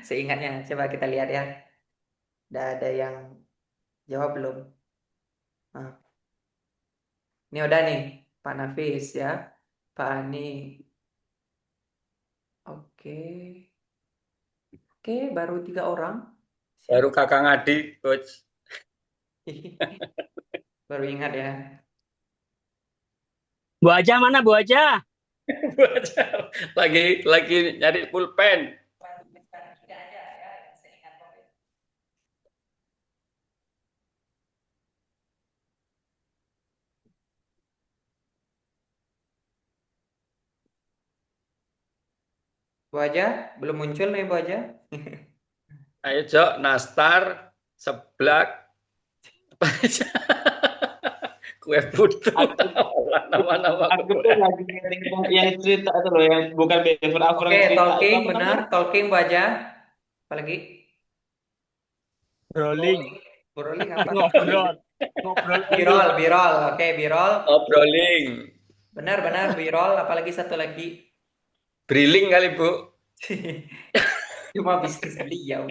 Seingatnya, coba kita lihat ya. Udah ada yang jawab belum? Nah, ini udah nih, Pak Nafis ya. Pak Ani. Oke. Oke, baru 3 orang. Siap. Baru kakak adik, Coach. Baru ingat ya. Bu Aja mana Bu Aja? lagi nyari pulpen. Bu Aja, belum muncul nih Bu Aja. Ayo, Jok, nastar, seblak, kue putu, nama-nama Aku kue. tuh lagi yang cerita itu loh, yang bukan Beaver Afro Oke, yang cerita itu talking apa benar, namanya? talking Bu Aja. Apalagi? Rolling. Rolling apa? Ngobrol. Ngobrol Birol, birol. Oke, birol. Obroling. Benar, birol. Apalagi satu lagi. Briling kali, Bu. Cuma bisnis beliau.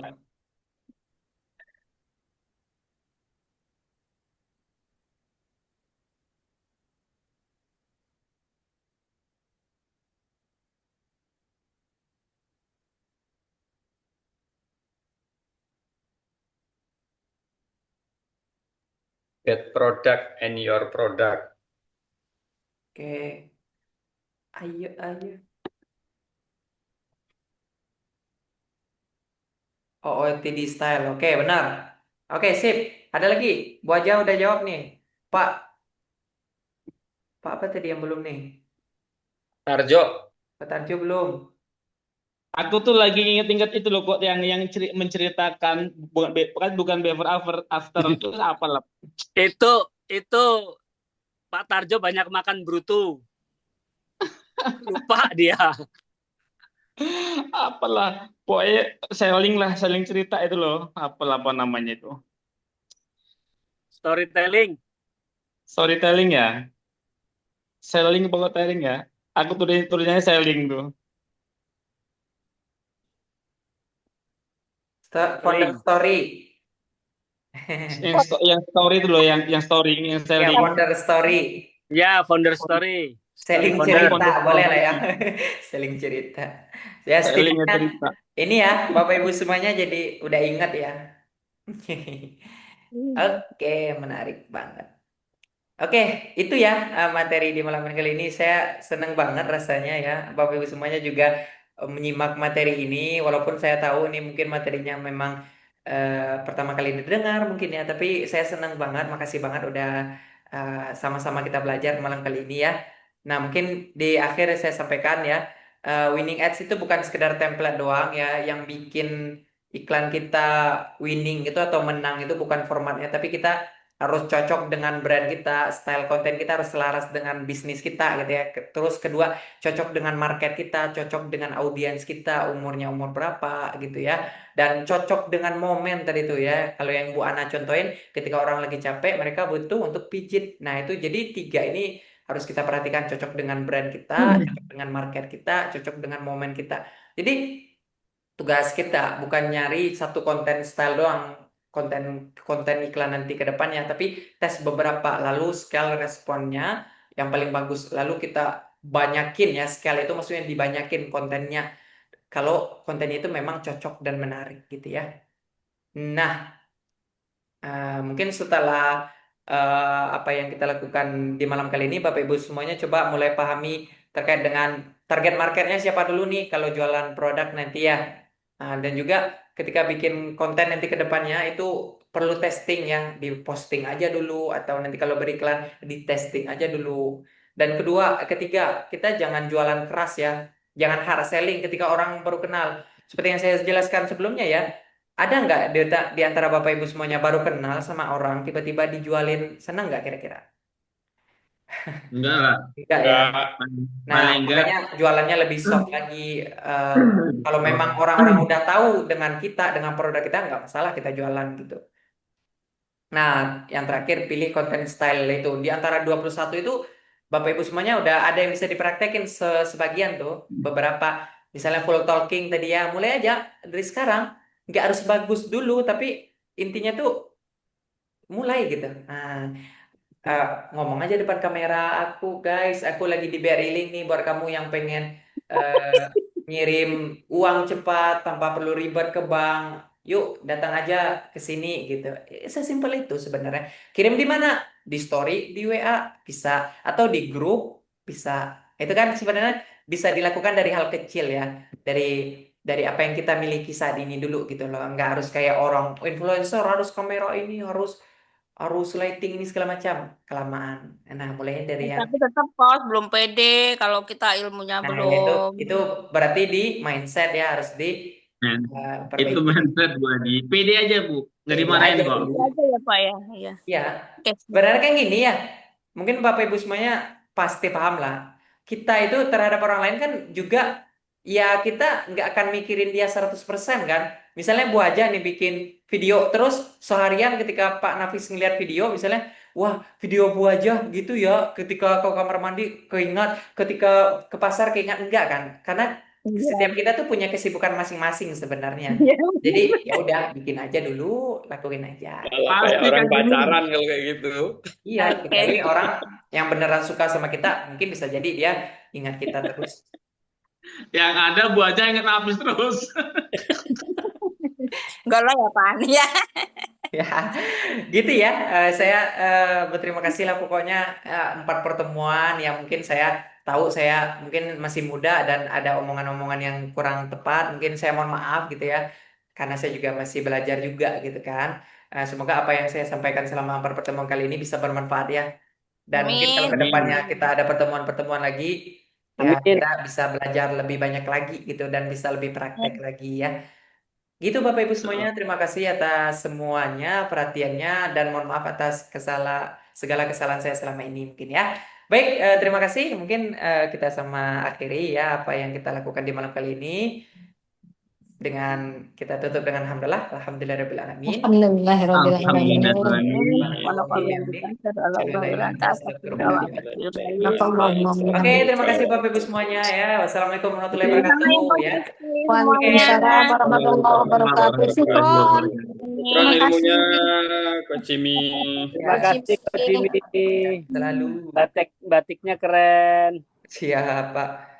That product and your product. Oke. Ayo, ayo. Oh, OOTD style. Oke, benar. Oke, sip. Ada lagi. Bu Aja udah jawab nih. Pak, Pak apa tadi yang belum nih? Tarjo, Pak Tarjo belum. Aku tuh lagi inget-inget itu loh kok yang menceritakan bukan before after itu apa lah. Itu Pak Tarjo banyak makan bruto. Lupa dia. Apalah, pokoknya selling cerita itu loh. Apa namanya itu? Storytelling. Storytelling ya. Selling pokoknya telling ya. Aku tulisannya selling tuh. Founder story. Yang story itu loh, yang story, yang Ya, selling. founder story. Ya, founder story. Selling Founder. cerita, boleh lah ya. Selling cerita. Ya, Selling setidaknya cerita. ini ya, Bapak Ibu semuanya jadi udah ingat ya. Oke, menarik banget. Oke, itu ya materi di malam kali ini. Saya senang banget rasanya ya. Bapak Ibu semuanya juga menyimak materi ini. Walaupun saya tahu ini mungkin materinya memang pertama kali didengar mungkin ya. Tapi saya senang banget. Makasih banget udah sama-sama kita belajar malam kali ini ya. Nah, mungkin di akhir saya sampaikan ya. Winning Ads itu bukan sekedar template doang ya. Yang bikin iklan kita winning itu atau menang itu bukan formatnya. Tapi kita harus cocok dengan brand kita, style konten kita harus selaras dengan bisnis kita gitu ya. Terus kedua, cocok dengan market kita, cocok dengan audiens kita, umurnya umur berapa gitu ya. Dan cocok dengan momen tadi itu ya. Kalau yang Bu Ana contohin, ketika orang lagi capek, mereka butuh untuk pijit. Nah itu jadi 3 ini harus kita perhatikan, cocok dengan brand kita, cocok dengan market kita, cocok dengan momen kita. Jadi tugas kita bukan nyari satu konten style doang, konten iklan nanti ke depannya, tapi tes beberapa lalu scale responnya yang paling bagus, lalu kita banyakin ya, scale itu maksudnya dibanyakin kontennya kalau kontennya itu memang cocok dan menarik gitu ya. Nah, mungkin setelah apa yang kita lakukan di malam kali ini, Bapak Ibu semuanya coba mulai pahami terkait dengan target marketnya siapa dulu nih kalau jualan produk nanti ya. Dan juga ketika bikin konten nanti ke depannya itu perlu testing ya, diposting aja dulu atau nanti kalau beriklan di testing aja dulu. Dan ketiga, kita jangan jualan keras ya. Jangan hard selling ketika orang baru kenal. Seperti yang saya jelaskan sebelumnya ya. Ada nggak di antara Bapak Ibu semuanya baru kenal sama orang tiba-tiba dijualin, senang nggak kira-kira? Enggak lah. Enggak ya. Nah, Paling enggak. makanya jualannya lebih soft lagi. Kalau memang orang-orang udah tahu dengan kita, dengan produk kita, nggak masalah kita jualan gitu. Nah, yang terakhir pilih konten style itu. Di antara 21 itu, Bapak Ibu semuanya udah ada yang bisa dipraktekin sebagian tuh. Beberapa, misalnya full talking tadi ya, mulai aja dari sekarang. Nggak harus bagus dulu, tapi intinya tuh mulai gitu. Nah, ngomong aja depan kamera, aku guys, aku lagi di BRI Link nih buat kamu yang pengen ngirim uang cepat tanpa perlu ribet ke bank. Yuk datang aja ke sini gitu. Sesimpel itu sebenarnya. Kirim di mana? Di story, di WA bisa, atau di grup bisa. Itu kan sebenarnya bisa dilakukan dari hal kecil ya. Dari apa yang kita miliki saat ini dulu gitu loh. Nggak harus kayak orang influencer harus kamera ini harus lighting ini segala macam, kelamaan. Nah, mulai dari yang Tapi tetap kos belum pede kalau kita ilmunya nah belum. itu berarti di mindset ya, harus di perbaiki. Itu mindset Bu Adi. Pede aja Bu, nggak Pede dimarahin aja kok. dulu. Itu aja ya Pak ya. Iya. Ya, Oke. sebenarnya kan gini ya. Mungkin Bapak Ibu semuanya pasti paham lah. Kita itu terhadap orang lain kan juga ya kita nggak akan mikirin dia 100% kan. Misalnya Bu Aja nih bikin video terus seharian ketika Pak Nafis ngeliat video misalnya, wah video Bu Aja gitu ya, ketika ke kamar mandi keingat, ketika ke pasar keingat, enggak kan? Karena setiap kita tuh punya kesibukan masing-masing sebenarnya. Iya. Jadi ya udah bikin aja dulu, lakuin aja. Malah kayak Pasti orang Kak Jimmy. pacaran kalau kayak gitu. Iya, Oke. kecuali orang yang beneran suka sama kita, mungkin bisa jadi dia ingat kita terus. Yang ada Bu aja inget habis terus. Enggak lah ya Pak ya. Ya, gitu ya. Saya berterima kasih lah pokoknya 4 pertemuan yang mungkin saya tahu saya mungkin masih muda dan ada omongan-omongan yang kurang tepat. Mungkin saya mohon maaf gitu ya, karena saya juga masih belajar juga gitu kan. Semoga apa yang saya sampaikan selama 4 pertemuan kali ini bisa bermanfaat ya. Dan mungkin kalau Amin. kedepannya kita ada pertemuan-pertemuan lagi, ya Amin. kita bisa belajar lebih banyak lagi gitu dan bisa lebih praktek lagi ya. Gitu Bapak Ibu semuanya, terima kasih atas semuanya perhatiannya dan mohon maaf atas segala kesalahan saya selama ini mungkin ya. Baik, terima kasih. Mungkin kita sama akhiri ya apa yang kita lakukan di malam kali ini dengan kita tutup dengan alhamdulillahirabbil alamin. Alhamdulillahirobbilalamin. Oke, terima kasih Bapak Ibu semuanya ya. Wassalamualaikum warahmatullahi wabarakatuh ya. Waalaikumsalam warahmatullahi wabarakatuh. Syukron. Syukron ilmunya Coach Jimmy. Terima kasih Coach Jimmy. Selalu. Batiknya keren. Siap, Pak.